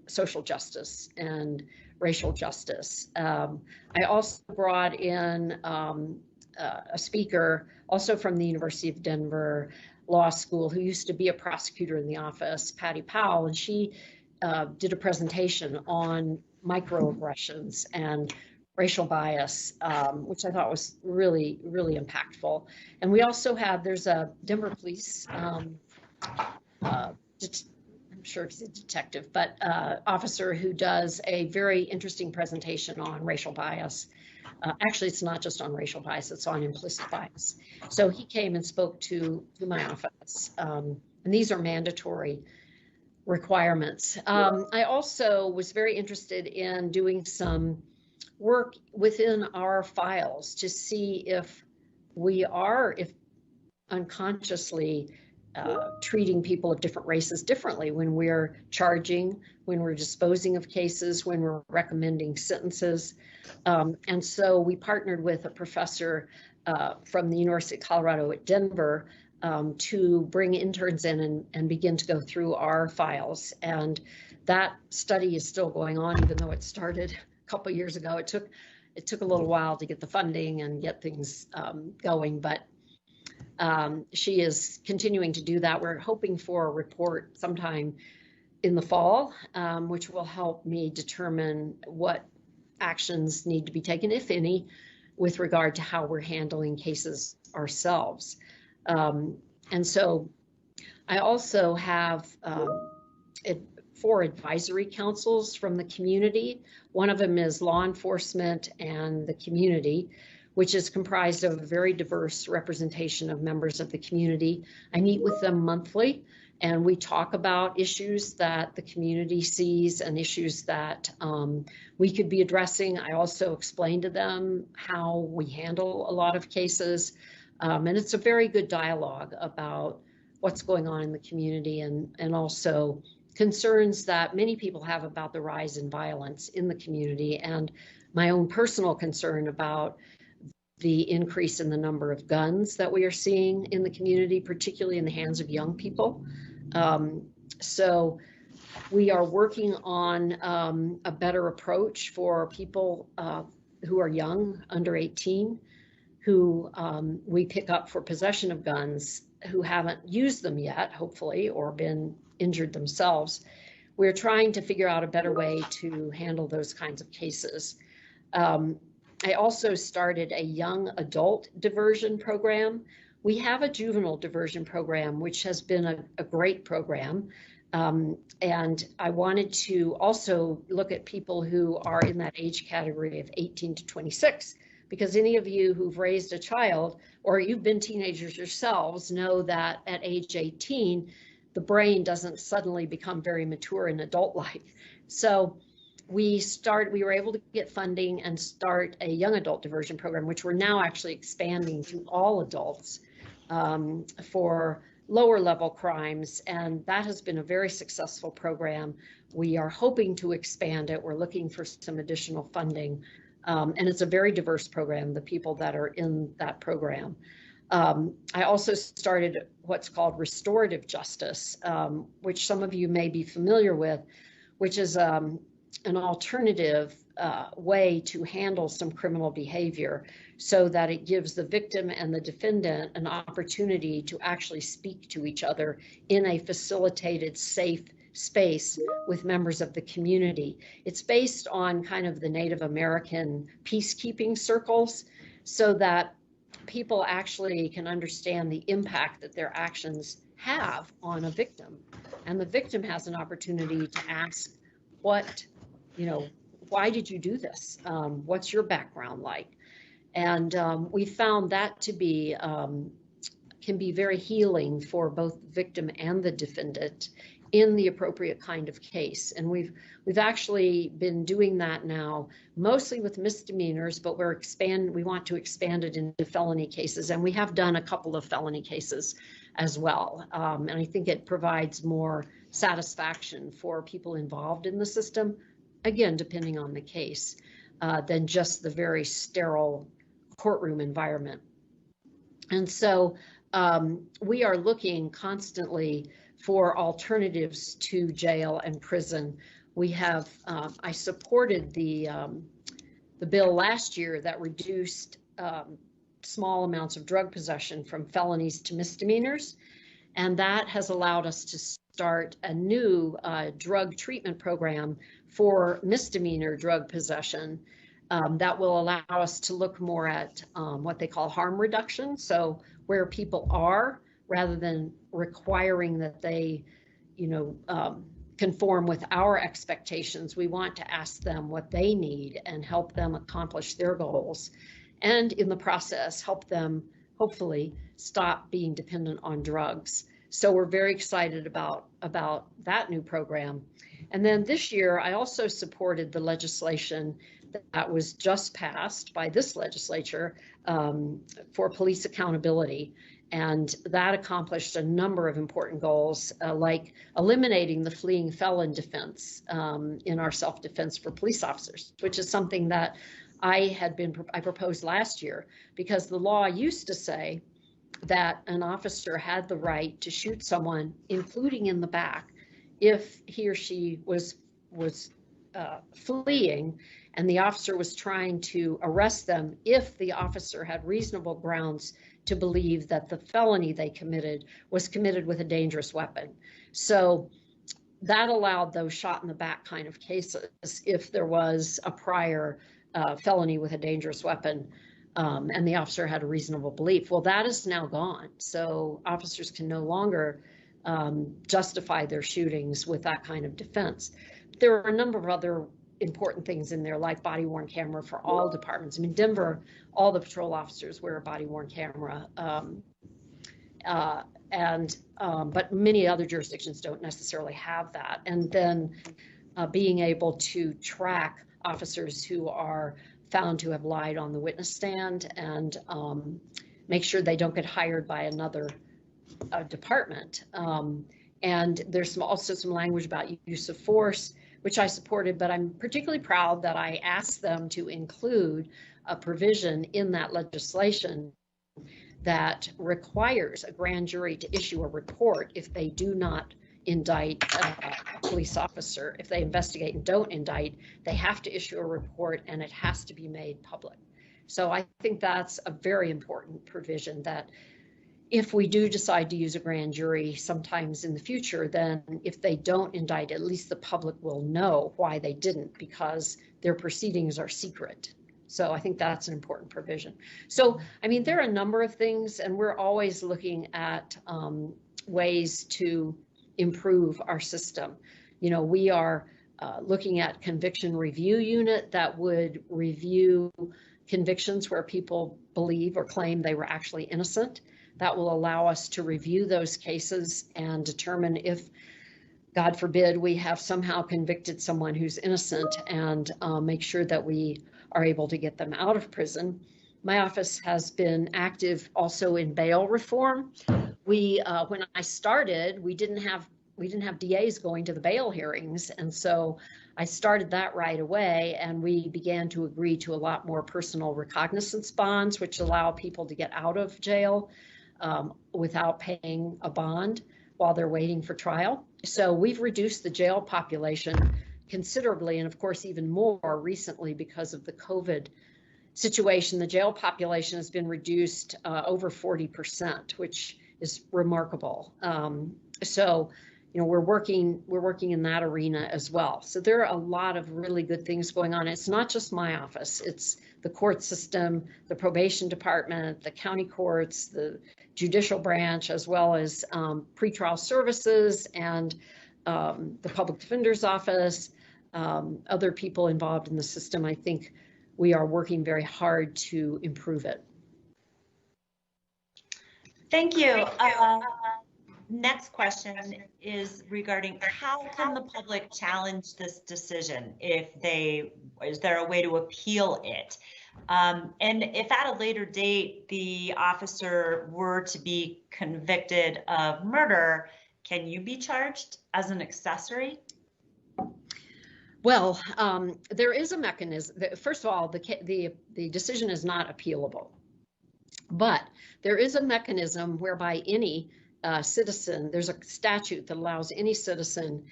social justice and racial justice. I also brought in a speaker, also from the University of Denver Law School, who used to be a prosecutor in the office, Patty Powell, and she did a presentation on microaggressions and racial bias, which I thought was really, really impactful. And we also have, there's a Denver police, I'm sure he's a detective, but officer who does a very interesting presentation on racial bias. Actually, it's not just on racial bias, it's on implicit bias. So he came and spoke to my office, and these are mandatory requirements. I also was very interested in doing some work within our files to see if we are, if unconsciously treating people of different races differently when we're charging, when we're disposing of cases, when we're recommending sentences. And so we partnered with a professor from the University of Colorado at Denver to bring interns in and begin to go through our files. And that study is still going on, even though it started a couple of years ago. It took a little while to get the funding and get things going, but she is continuing to do that. We're hoping for a report sometime in the fall, which will help me determine what actions need to be taken, if any, with regard to how we're handling cases ourselves. And so I also have 4 advisory councils from the community. One of them is law enforcement and the community, which is comprised of a very diverse representation of members of the community. I meet with them monthly And we talk about issues that the community sees and issues that we could be addressing. I also explain to them how we handle a lot of cases. And it's a very good dialogue about what's going on in the community and also concerns that many people have about the rise in violence in the community, and my own personal concern about the increase in the number of guns that we are seeing in the community, particularly in the hands of young people. So we are working on a better approach for people who are young, under 18, who we pick up for possession of guns, who haven't used them yet, hopefully, or been injured themselves. We're trying to figure out a better way to handle those kinds of cases. I also started a young adult diversion program. We have a juvenile diversion program, which has been a great program. And I wanted to also look at people who are in that age category of 18 to 26, because any of you who've raised a child or you've been teenagers yourselves know that at age 18, the brain doesn't suddenly become very mature in adult life. So we were able to get funding and start a young adult diversion program, which we're now actually expanding to all adults for lower level crimes. And that has been a very successful program. We are hoping to expand it. We're looking for some additional funding. And it's a very diverse program, the people that are in that program. I also started what's called restorative justice, which some of you may be familiar with, which is an alternative way to handle some criminal behavior so that it gives the victim and the defendant an opportunity to actually speak to each other in a facilitated, safe space with members of the community. It's based on kind of the Native American peacekeeping circles so that people actually can understand the impact that their actions have on a victim. And the victim has an opportunity to ask, why did you do this? What's your background like? And we found that to be, can be very healing for both the victim and the defendant in the appropriate kind of case. And we've actually been doing that now, mostly with misdemeanors, but we want to expand it into felony cases. And we have done a couple of felony cases as well. And I think it provides more satisfaction for people involved in the system, again, depending on the case, than just the very sterile courtroom environment. And so we are looking constantly for alternatives to jail and prison. We have, I supported the bill last year that reduced small amounts of drug possession from felonies to misdemeanors. And that has allowed us to start a new drug treatment program for misdemeanor drug possession that will allow us to look more at what they call harm reduction. So where people are, rather than requiring that they, conform with our expectations, we want to ask them what they need and help them accomplish their goals. And in the process, help them hopefully stop being dependent on drugs. So we're very excited about that new program. And then this year, I also supported the legislation that was just passed by this legislature for police accountability. And that accomplished a number of important goals, like eliminating the fleeing felon defense in our self-defense for police officers, which is something that I proposed last year, because the law used to say that an officer had the right to shoot someone, including in the back, if he or she was fleeing and the officer was trying to arrest them, if the officer had reasonable grounds to believe that the felony they committed was committed with a dangerous weapon. So that allowed those shot in the back kind of cases if there was a prior felony with a dangerous weapon and the officer had a reasonable belief. Well, that is now gone. So officers can no longer justify their shootings with that kind of defense. There are a number of other important things in there, like body-worn camera for all departments. I mean, Denver, all the patrol officers wear a body-worn camera. and but many other jurisdictions don't necessarily have that. And then being able to track officers who are found to have lied on the witness stand and make sure they don't get hired by another department. And there's also some language about use of force, which I supported, but I'm particularly proud that I asked them to include a provision in that legislation that requires a grand jury to issue a report if they do not indict a police officer. If they investigate and don't indict, they have to issue a report and it has to be made public. So I think that's a very important provision, that if we do decide to use a grand jury sometimes in the future, then if they don't indict, at least the public will know why they didn't, because their proceedings are secret. So I think that's an important provision. So, I mean, there are a number of things, and we're always looking at ways to improve our system. You know, we are looking at conviction review unit that would review convictions where people believe or claim they were actually innocent. That will allow us to review those cases and determine if, God forbid, we have somehow convicted someone who's innocent, and make sure that we are able to get them out of prison. My office has been active also in bail reform. We, when I started, we didn't have DAs going to the bail hearings, and so I started that right away, and we began to agree to a lot more personal recognizance bonds, which allow people to get out of jail without paying a bond while they're waiting for trial. So we've reduced the jail population considerably, and of course even more recently because of the COVID situation. The jail population has been reduced over 40%, which is remarkable. So, you know, we're working in that arena as well. So there are a lot of really good things going on. It's not just my office, it's the court system, the probation department, the county courts, the judicial branch, as well as pretrial services and the public defender's office, other people involved in the system. I think we are working very hard to improve it. Thank you. Next question is regarding how can the public challenge this decision is there a way to appeal it? And if at a later date the officer were to be convicted of murder, can you be charged as an accessory? Well, there is a mechanism. First of all, the decision is not appealable, but there is a mechanism whereby any citizen, there's a statute that allows any citizen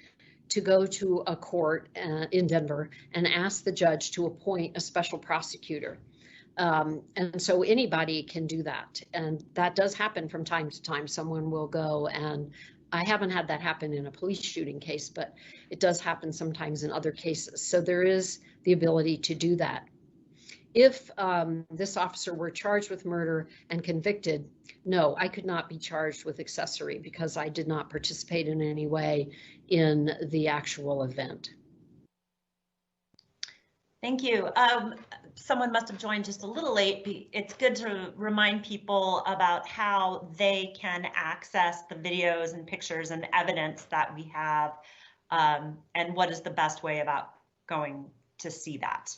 to go to a court in Denver and ask the judge to appoint a special prosecutor. And so anybody can do that. And that does happen from time to time. Someone will go, and I haven't had that happen in a police shooting case, but it does happen sometimes in other cases. So there is the ability to do that. If this officer were charged with murder and convicted, no, I could not be charged with accessory because I did not participate in any way in the actual event. Thank you. Someone must have joined just a little late. It's good to remind people about how they can access the videos and pictures and evidence that we have, and what is the best way about going to see that.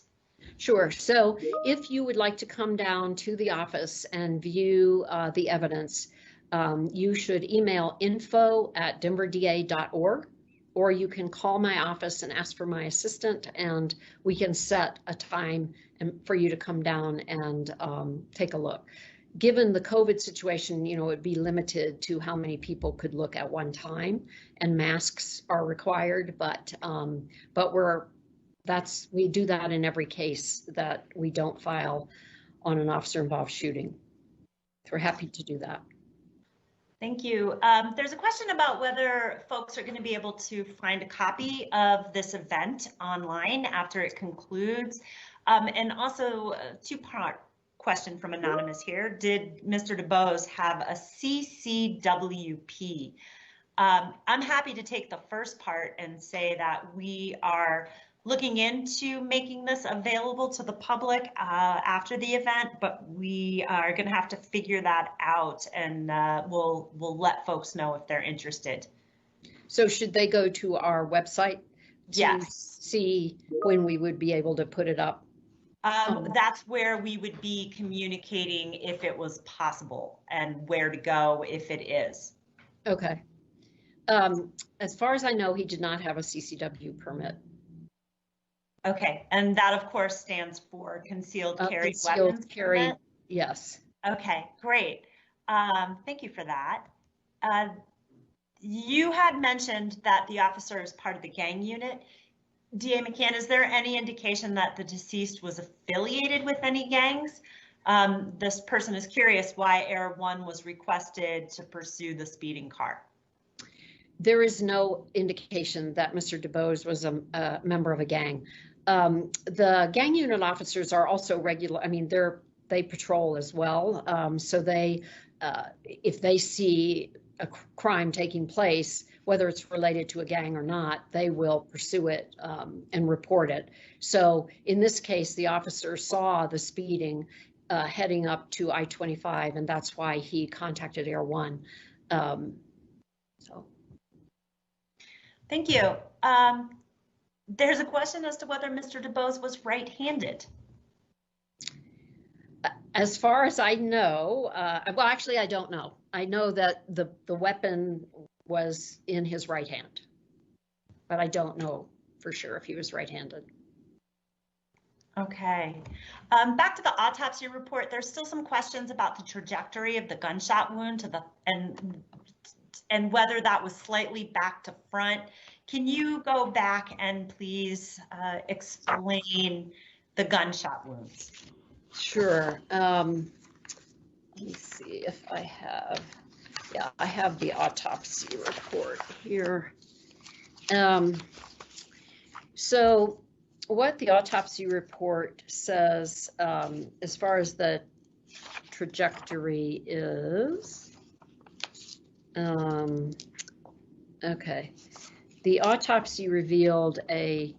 Sure. So if you would like to come down to the office and view the evidence, you should email info@denverda.org, or you can call my office and ask for my assistant, and we can set a time for you to come down and take a look. Given the COVID situation, you know, it'd be limited to how many people could look at one time, and masks are required, but we do that in every case that we don't file on an officer-involved shooting. So we're happy to do that. Thank you. There's a question about whether folks are going to be able to find a copy of this event online after it concludes. And also a two-part question from Anonymous here. Did Mr. Debose have a CCWP? I'm happy to take the first part and say that we are looking into making this available to the public after the event, but we are going to have to figure that out, and we'll let folks know if they're interested. So should they go to our website to Yes. see when we would be able to put it up? That's where we would be communicating if it was possible and where to go if it is. Okay. As far as I know, he did not have a CCW permit. Okay, and that of course stands for concealed carry weapons carry, permit? yes. Okay, great. Thank you for that. You had mentioned that the officer is part of the gang unit. DA McCann, is there any indication that the deceased was affiliated with any gangs? This person is curious why Air 1 was requested to pursue the speeding car. There is no indication that Mr. Debose was a member of a gang. The gang unit officers are also regular. I mean, they patrol as well. So they, if they see a crime taking place, whether it's related to a gang or not, they will pursue it and report it. So in this case, the officer saw the speeding heading up to I-25, and that's why he contacted Air 1. Thank you. There's a question as to whether Mr. Debose was right-handed. As far as I know, well, actually, I don't know. I know that the weapon was in his right hand, but I don't know for sure if he was right-handed. Okay. Back to the autopsy report, there's still some questions about the trajectory of the gunshot wound to the and whether that was slightly back to front. Can you go back and please explain the gunshot wounds? Sure. Let me see if I have, yeah, I have the autopsy report here. So what the autopsy report says as far as the trajectory is, okay, the autopsy revealed a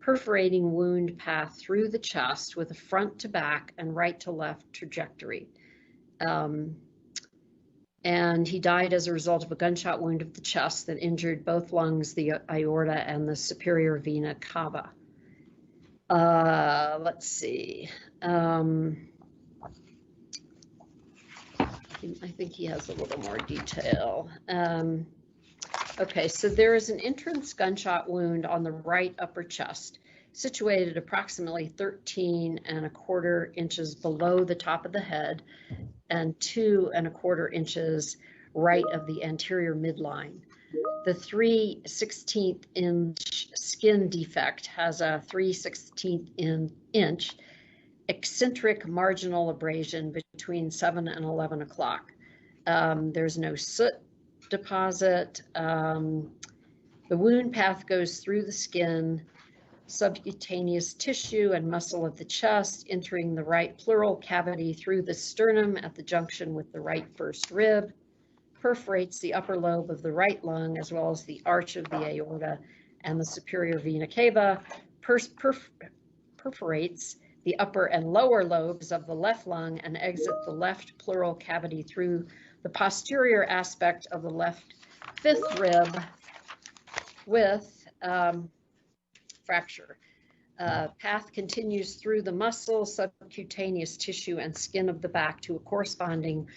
perforating wound path through the chest with a front to back and right to left trajectory. And he died as a result of a gunshot wound of the chest that injured both lungs, the aorta, and the superior vena cava. Let's see. I think he has a little more detail. Okay, so there is an entrance gunshot wound on the right upper chest, situated approximately 13¼ inches below the top of the head and 2¼ inches right of the anterior midline. The 3/16 inch skin defect has a 3/16 inch eccentric marginal abrasion between 7 and 11 o'clock. There's no soot deposit. The wound path goes through the skin, subcutaneous tissue and muscle of the chest, entering the right pleural cavity through the sternum at the junction with the right first rib, perforates the upper lobe of the right lung as well as the arch of the aorta and the superior vena cava, perforates the upper and lower lobes of the left lung and exit the left pleural cavity through the posterior aspect of the left fifth rib with fracture. Path continues through the muscle, subcutaneous tissue, and skin of the back to a corresponding,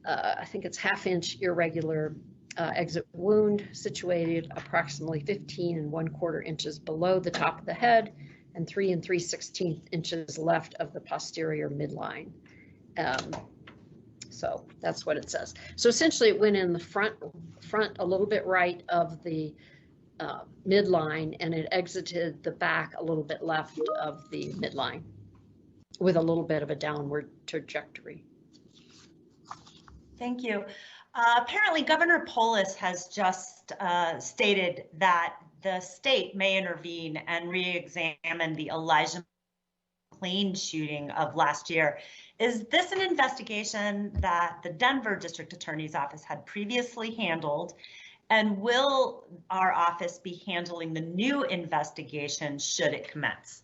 I think it's 1/2 inch irregular exit wound situated approximately 15¼ inches below the top of the head and 3 3/16 inches left of the posterior midline. So that's what it says. So essentially it went in the front a little bit right of the midline, and it exited the back a little bit left of the midline with a little bit of a downward trajectory. Thank you. Apparently, Governor Polis has just stated that the state may intervene and re-examine the Elijah McClain shooting of last year. Is this an investigation that the Denver District Attorney's Office had previously handled? And will our office be handling the new investigation should it commence?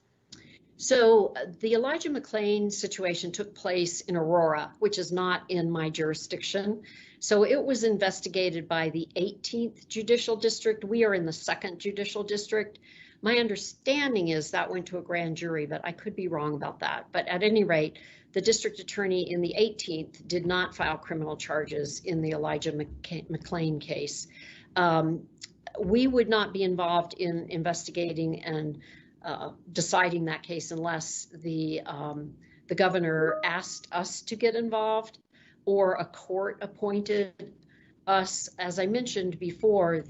So the Elijah McClain situation took place in Aurora, which is not in my jurisdiction. So it was investigated by the 18th Judicial District. We are in the 2nd Judicial District. My understanding is that went to a grand jury, but I could be wrong about that. But at any rate, the district attorney in the 18th did not file criminal charges in the Elijah McClain case. We would not be involved in investigating and deciding that case unless the governor asked us to get involved or a court appointed us. As I mentioned before,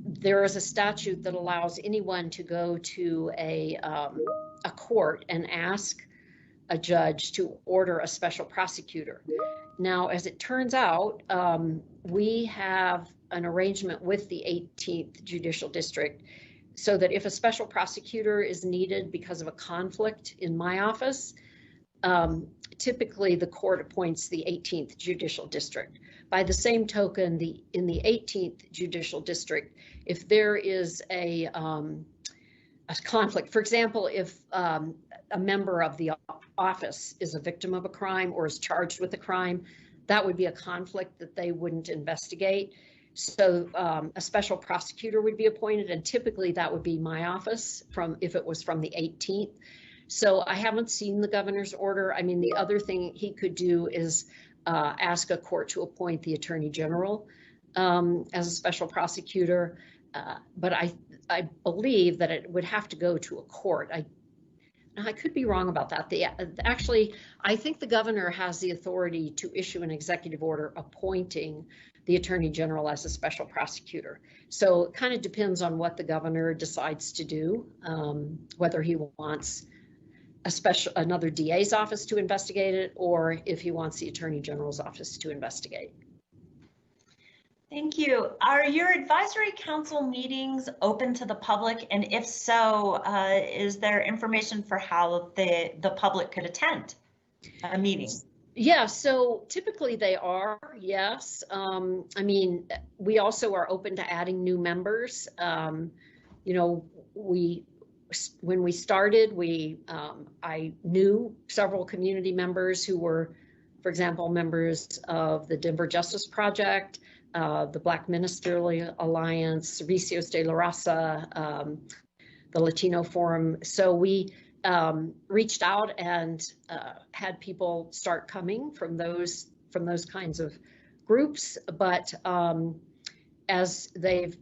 there is a statute that allows anyone to go to a court and ask a judge to order a special prosecutor. Now, as it turns out, we have an arrangement with the 18th Judicial District so that if a special prosecutor is needed because of a conflict in my office, typically the court appoints the 18th Judicial District. By the same token, in the 18th Judicial District, if there is a conflict, for example, if a member of the office is a victim of a crime or is charged with a crime, that would be a conflict that they wouldn't investigate. So a special prosecutor would be appointed, and typically that would be my office if it was from the 18th. So I haven't seen the governor's order. I mean, the other thing he could do is ask a court to appoint the attorney general as a special prosecutor. But I believe that it would have to go to a court. I could be wrong about that. Actually, I think the governor has the authority to issue an executive order appointing the attorney general as a special prosecutor. So it kind of depends on what the governor decides to do, whether he wants another DA's office to investigate it, or if he wants the attorney general's office to investigate. Thank you. Are your advisory council meetings open to the public? And if so, is there information for how the public could attend a meeting? Yeah, so typically they are, yes. I mean, we also are open to adding new members. You know, when we started, I knew several community members who were, for example, members of the Denver Justice Project, the Black Ministerial Alliance, Servicios de la Raza, the Latino Forum. So we reached out and had people start coming from those kinds of groups. But as they've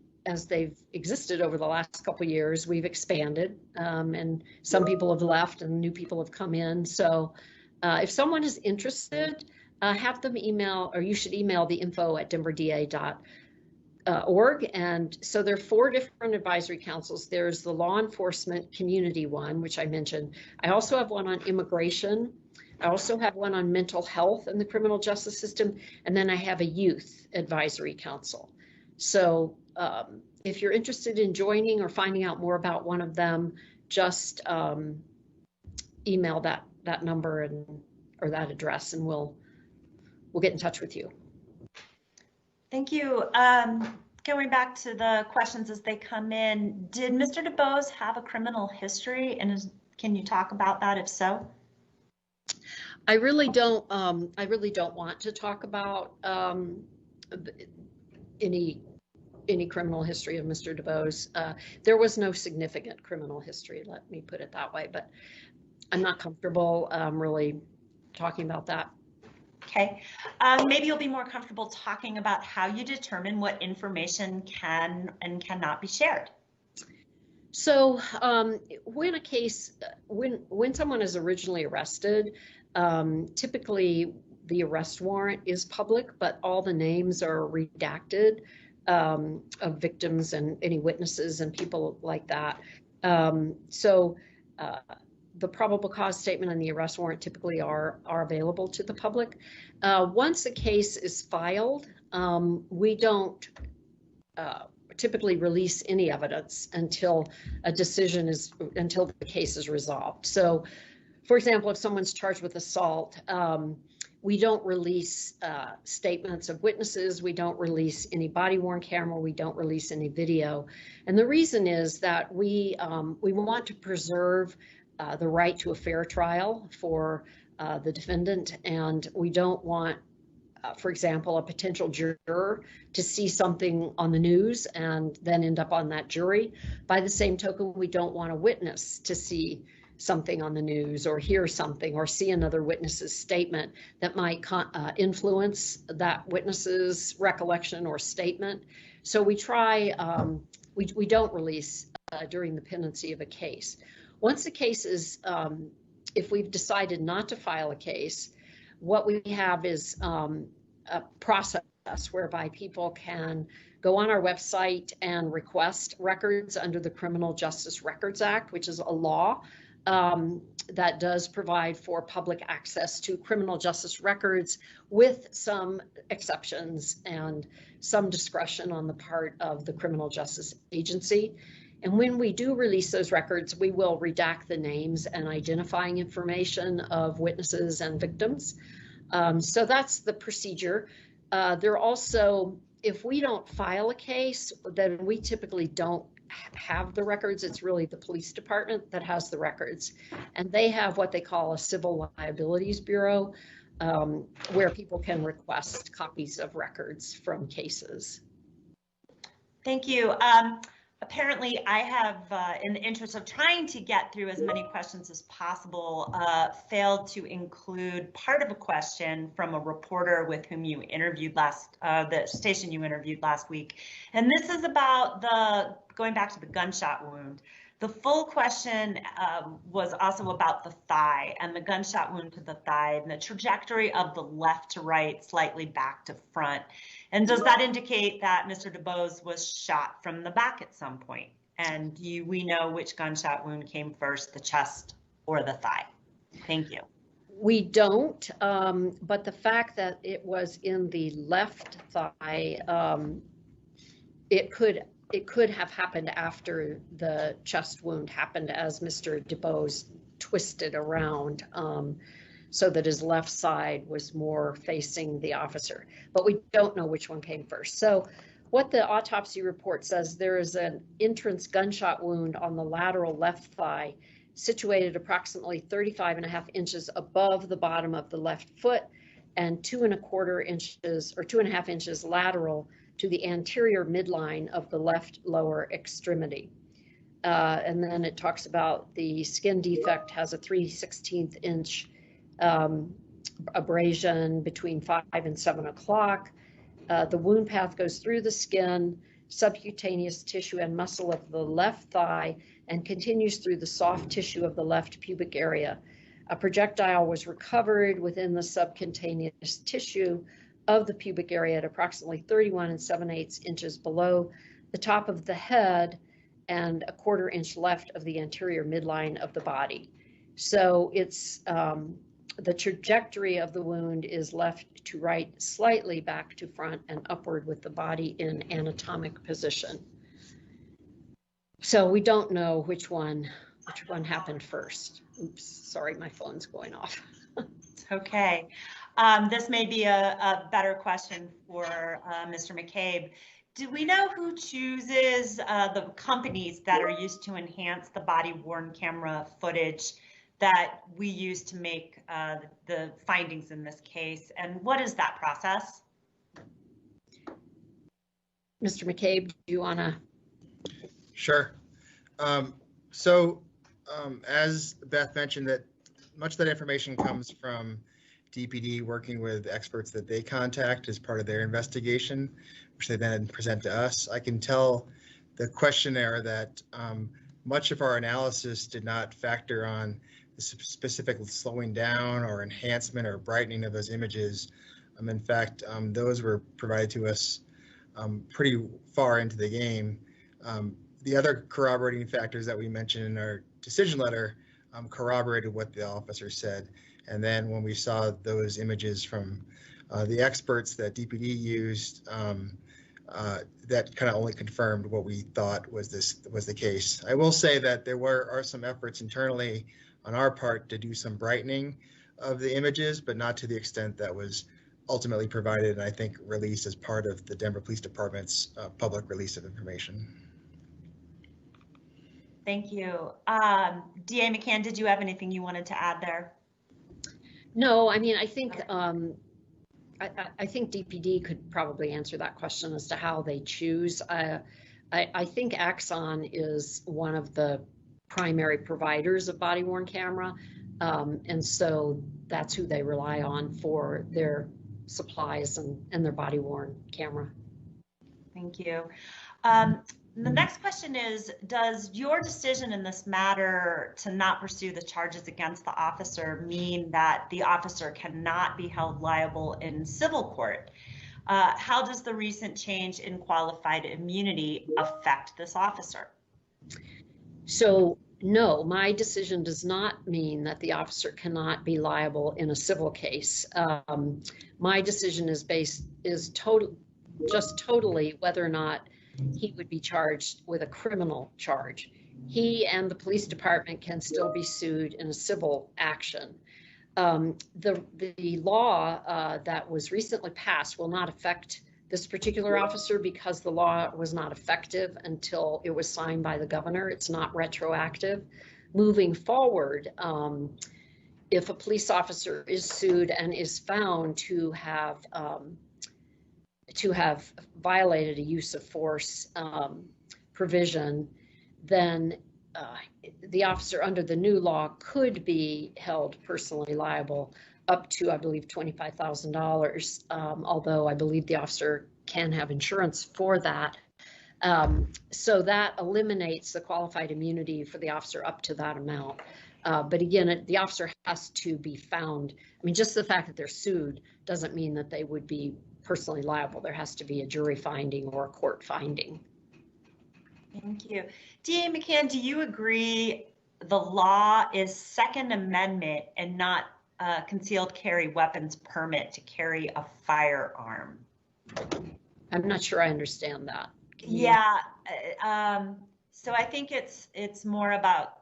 existed over the last couple of years, we've expanded, and some people have left and new people have come in. So if someone is interested, have them email, or you should email the info@denverda.org. And so there are 4 different advisory councils. There's the law enforcement community one, which I mentioned. I also have one on immigration. I also have one on mental health and the criminal justice system. And then I have a youth advisory council. So if you're interested in joining or finding out more about one of them, just email that number or that address, and we'll get in touch with you. Thank you. Going back to the questions as they come in, did Mr. Debose have a criminal history, and can you talk about that if so? I really don't want to talk about any criminal history of Mr. Debose. There was no significant criminal history, let me put it that way, but I'm not comfortable really talking about that. Okay, maybe you'll be more comfortable talking about how you determine what information can and cannot be shared. So when someone is originally arrested, typically the arrest warrant is public, but all the names are redacted of victims and any witnesses and people like that. The probable cause statement and the arrest warrant typically are available to the public. Once a case is filed, we don't typically release any evidence until the case is resolved. So, for example, if someone's charged with assault, we don't release statements of witnesses. We don't release any body-worn camera. We don't release any video. And the reason is that we want to preserve the right to a fair trial for the defendant, and we don't want, for example, a potential juror to see something on the news and then end up on that jury. By the same token, we don't want a witness to see something on the news or hear something or see another witness's statement that might influence that witness's recollection or statement. So we try, we don't release during the pendency of a case. Once the case is, if we've decided not to file a case, what we have is a process whereby people can go on our website and request records under the Criminal Justice Records Act, which is a law that does provide for public access to criminal justice records with some exceptions and some discretion on the part of the criminal justice agency. And when we do release those records, we will redact the names and identifying information of witnesses and victims. So that's the procedure. There also, if we don't file a case, then we typically don't have the records. It's really the police department that has the records, and they have what they call a civil liabilities bureau, where people can request copies of records from cases. Thank you. Apparently, I have, in the interest of trying to get through as many questions as possible, failed to include part of a question from a reporter with whom you interviewed the station you interviewed last week. And this is about going back to the gunshot wound. The full question was also about the thigh and the gunshot wound to the thigh and the trajectory of the left to right, slightly back to front. And does that indicate that Mr. Debose was shot from the back at some point? And do we know which gunshot wound came first, the chest or the thigh? Thank you. We don't, but the fact that it was in the left thigh, it could have happened after the chest wound happened, as Mr. Debose twisted around so that his left side was more facing the officer, but we don't know which one came first. So what the autopsy report says, there is an entrance gunshot wound on the lateral left thigh situated approximately 35.5 inches above the bottom of the left foot and 2.25 inches or 2.5 inches lateral to the anterior midline of the left lower extremity. And then it talks about the skin defect has a 3/16 inch abrasion between 5 and 7 o'clock. The wound path goes through the skin, subcutaneous tissue and muscle of the left thigh and continues through the soft tissue of the left pubic area. A projectile was recovered within the subcutaneous tissue of the pubic area at approximately 31 7/8 inches below the top of the head and a 1/4 inch left of the anterior midline of the body. So it's the trajectory of the wound is left to right, slightly back to front and upward with the body in anatomic position. So we don't know which one happened first. Oops, sorry, my phone's going off. It's okay. This may be a better question for Mr. McCabe. Do we know who chooses the companies that are used to enhance the body-worn camera footage that we use to make the findings in this case? And what is that process? Mr. McCabe, do you want to? Sure. As Beth mentioned, that much of that information comes from DPD working with experts that they contact as part of their investigation, which they then present to us. I can tell the questionnaire that much of our analysis did not factor on the specific slowing down or enhancement or brightening of those images. In fact, those were provided to us pretty far into the game. The other corroborating factors that we mentioned in our decision letter corroborated what the officer said. And then when we saw those images from the experts that DPD used, that kind of only confirmed what we thought was the case. I will say that there are some efforts internally on our part to do some brightening of the images, but not to the extent that was ultimately provided and I think released as part of the Denver Police Department's public release of information. Thank you. DA McCann, did you have anything you wanted to add there? No, I mean, I think I think DPD could probably answer that question as to how they choose. I think Axon is one of the primary providers of body-worn camera, and so that's who they rely on for their supplies and their body-worn camera. Thank you. The next question is, does your decision in this matter to not pursue the charges against the officer mean that the officer cannot be held liable in civil court? How does the recent change in qualified immunity affect this officer? So no, my decision does not mean that the officer cannot be liable in a civil case. My decision is totally whether or not he would be charged with a criminal charge. He and the police department can still be sued in a civil action. The law that was recently passed will not affect this particular officer because the law was not effective until it was signed by the governor. It's not retroactive. Moving forward, if a police officer is sued and is found to have violated a use of force provision, then the officer under the new law could be held personally liable up to, I believe, $25,000, although I believe the officer can have insurance for that. So that eliminates the qualified immunity for the officer up to that amount. But again, the officer has to be found. I mean, just the fact that they're sued doesn't mean that they would be personally liable. There has to be a jury finding or a court finding. Thank you. DA McCann, do you agree the law is Second Amendment and not a concealed carry weapons permit to carry a firearm? I'm not sure I understand that. Yeah, so I think it's more about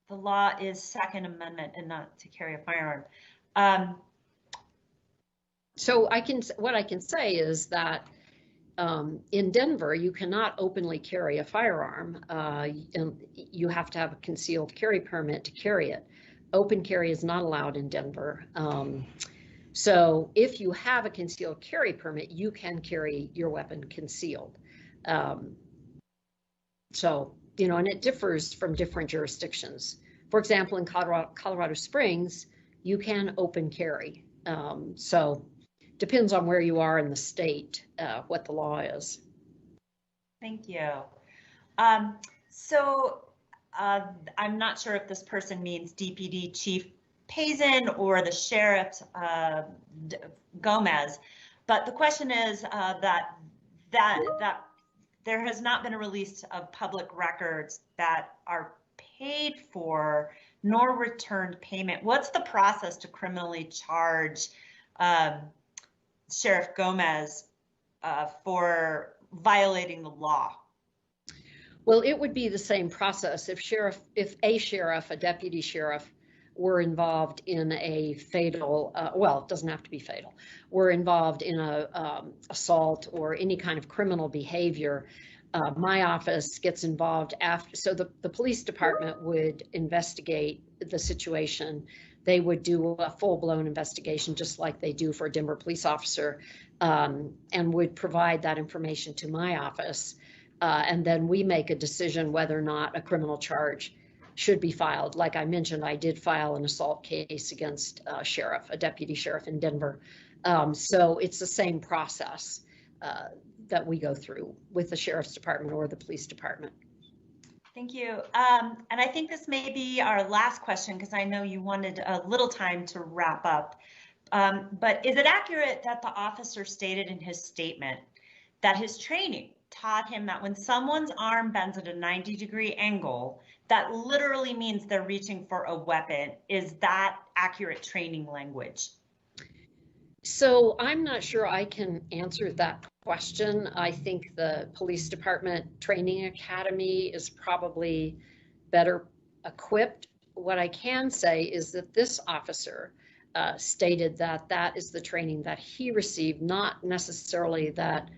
the law is Second Amendment and not to carry a firearm. So what I can say is that in Denver, you cannot openly carry a firearm. And you have to have a concealed carry permit to carry it. Open carry is not allowed in Denver. So if you have a concealed carry permit, you can carry your weapon concealed. So, you know, and it differs from different jurisdictions. For example, in Colorado Springs, you can open carry. So depends on where you are in the state, what the law is. Thank you. So I'm not sure if this person means DPD Chief Pazin or the Sheriff Gomez, but the question is that there has not been a release of public records that are paid for nor returned payment. What's the process to criminally charge Sheriff Gomez for violating the law? Well, it would be the same process if a deputy sheriff, were involved in a fatal, well, it doesn't have to be fatal, were involved in a assault or any kind of criminal behavior. My office gets involved after, so the police department would investigate the situation. They would do a full-blown investigation just like they do for a Denver police officer, and would provide that information to my office. And then we make a decision whether or not a criminal charge should be filed. Like I mentioned, I did file an assault case against a deputy sheriff in Denver. So it's the same process that we go through with the sheriff's department or the police department. Thank you. And I think this may be our last question because I know you wanted a little time to wrap up. But is it accurate that the officer stated in his statement that his training taught him that when someone's arm bends at a 90-degree angle, that literally means they're reaching for a weapon? Is that accurate training language? So I'm not sure I can answer that question. I think the police department training academy is probably better equipped what I can say is that this officer stated that that is the training that he received, not necessarily that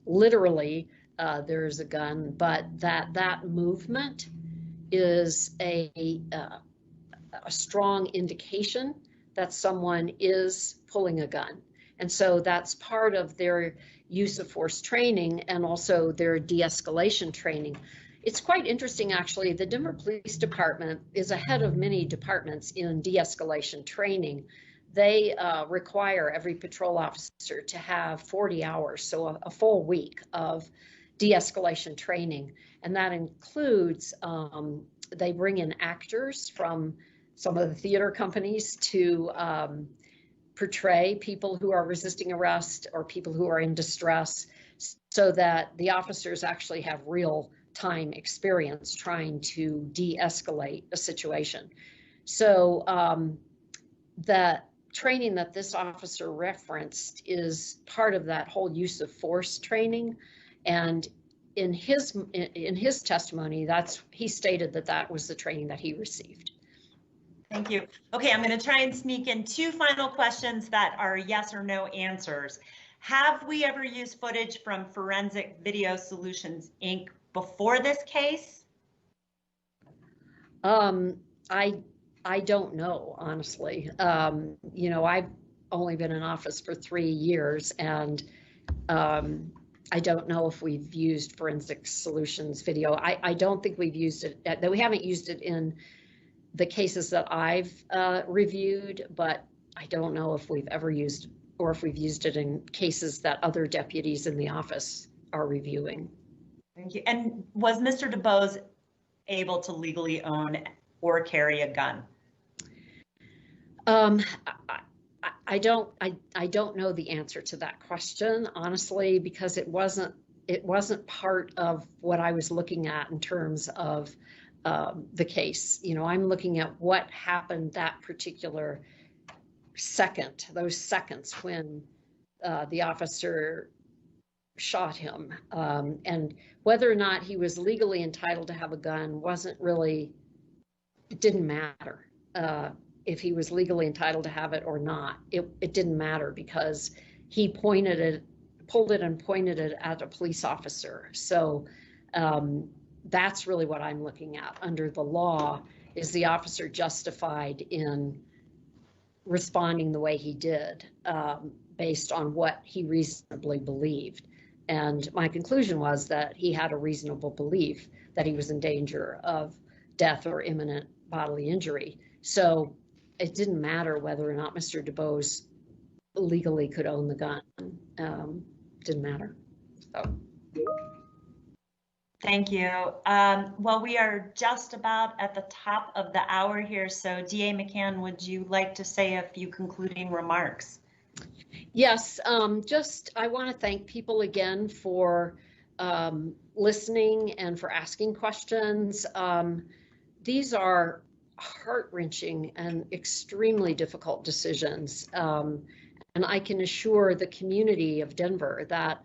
literally there's a gun, but that movement is a strong indication that someone is pulling a gun. And so that's part of their use of force training and also their de-escalation training. It's quite interesting, actually. The Denver Police Department is ahead of many departments in de-escalation training. They require every patrol officer to have 40 hours, so a full week of de-escalation training. And that includes, they bring in actors from some of the theater companies to portray people who are resisting arrest or people who are in distress, so that the officers actually have real time experience trying to de-escalate a situation. So that training that this officer referenced is part of that whole use of force training. And in his testimony, he stated that was the training that he received. Thank you. Okay, I'm going to try and sneak in 2 final questions that are yes or no answers. Have we ever used footage from Forensic Video Solutions, Inc. before this case? I don't know, honestly. You know, I've only been in office for 3 years, and I don't know if we've used Forensic Solutions video. I don't think we've used it, that we haven't used it in the cases that I've reviewed, but I don't know if we've ever used, or if we've used it in cases that other deputies in the office are reviewing. Thank you. And was Mr. Debose able to legally own or carry a gun? I don't know the answer to that question, honestly, because it wasn't part of what I was looking at in terms of the case. You know, I'm looking at what happened that particular second, those seconds when the officer shot him, and whether or not he was legally entitled to have a gun wasn't really, it didn't matter. If he was legally entitled to have it or not, it didn't matter, because he pulled it and pointed it at a police officer. So that's really what I'm looking at under the law. Is the officer justified in responding the way he did based on what he reasonably believed? And my conclusion was that he had a reasonable belief that he was in danger of death or imminent bodily injury. So it didn't matter whether or not Mr. Debose legally could own the gun. Didn't matter. So. Thank you. Well, we are just about at the top of the hour here. So DA McCann, would you like to say a few concluding remarks? Yes, I want to thank people again for listening and for asking questions. These are heart-wrenching and extremely difficult decisions. And I can assure the community of Denver that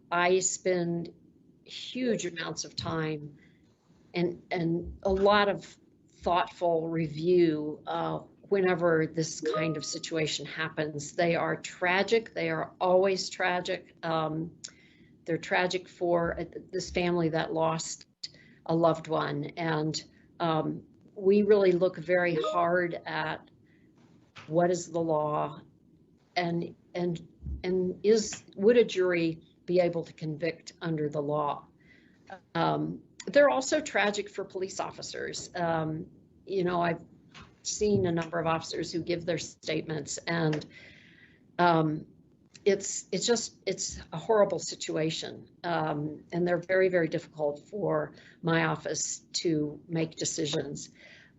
I spend huge amounts of time and a lot of thoughtful review whenever this kind of situation happens. They are tragic. They are always tragic. They're tragic for this family that lost a loved one. And we really look very hard at what is the law, and would a jury be able to convict under the law? They're also tragic for police officers. You know, I've seen a number of officers who give their statements, and it's a horrible situation. And they're very, very difficult for my office to make decisions.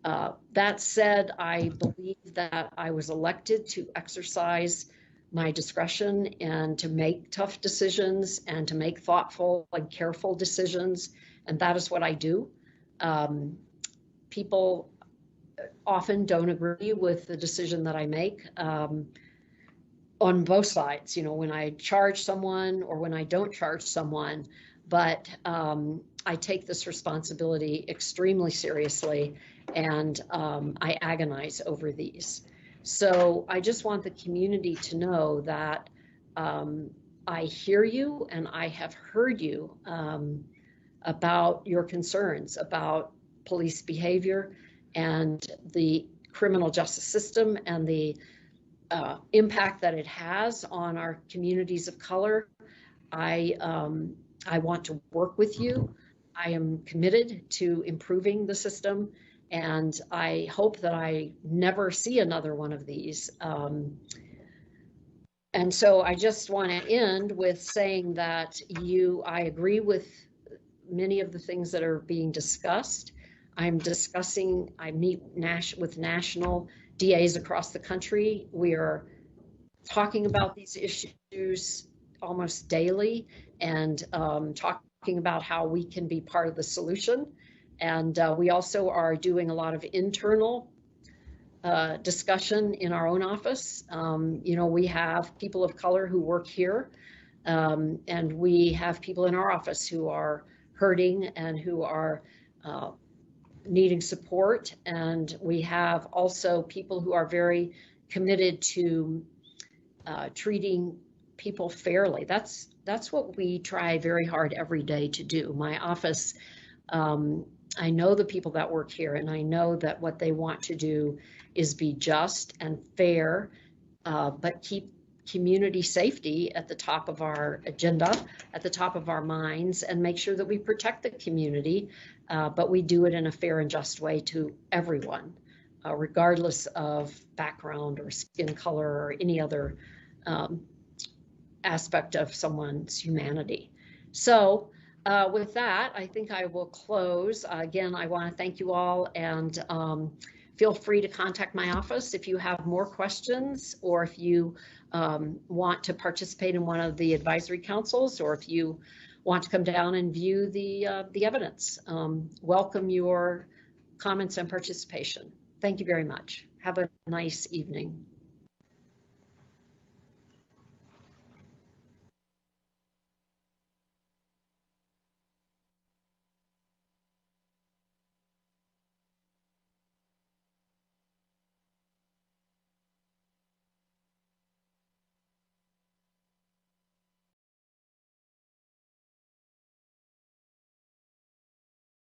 That said, I believe that I was elected to exercise my discretion and to make tough decisions and to make thoughtful and careful decisions. And that is what I do. People often don't agree with the decision that I make on both sides, you know, when I charge someone or when I don't charge someone. but I take this responsibility extremely seriously, and I agonize over these. So I just want the community to know that I hear you and I have heard you about your concerns about police behavior and the criminal justice system and the impact that it has on our communities of color. I want to work with you. I am committed to improving the system, and I hope that I never see another one of these. And so I just want to end with saying that I agree with many of the things that are being discussed. I meet with national DAs across the country. We are talking about these issues almost daily and talking about how we can be part of the solution. And we also are doing a lot of internal discussion in our own office. We have people of color who work here, and we have people in our office who are hurting and who are needing support. And we have also people who are very committed to treating people fairly. That's what we try very hard every day to do. My office, I know the people that work here, and I know that what they want to do is be just and fair, but keep community safety at the top of our agenda, at the top of our minds, and make sure that we protect the community, but we do it in a fair and just way to everyone, regardless of background or skin color or any other aspect of someone's humanity. So with that, I think I will close. Again, I want to thank you all, and feel free to contact my office if you have more questions, or if you want to participate in one of the advisory councils, or if you want to come down and view the evidence. Welcome your comments and participation. Thank you very much. Have a nice evening.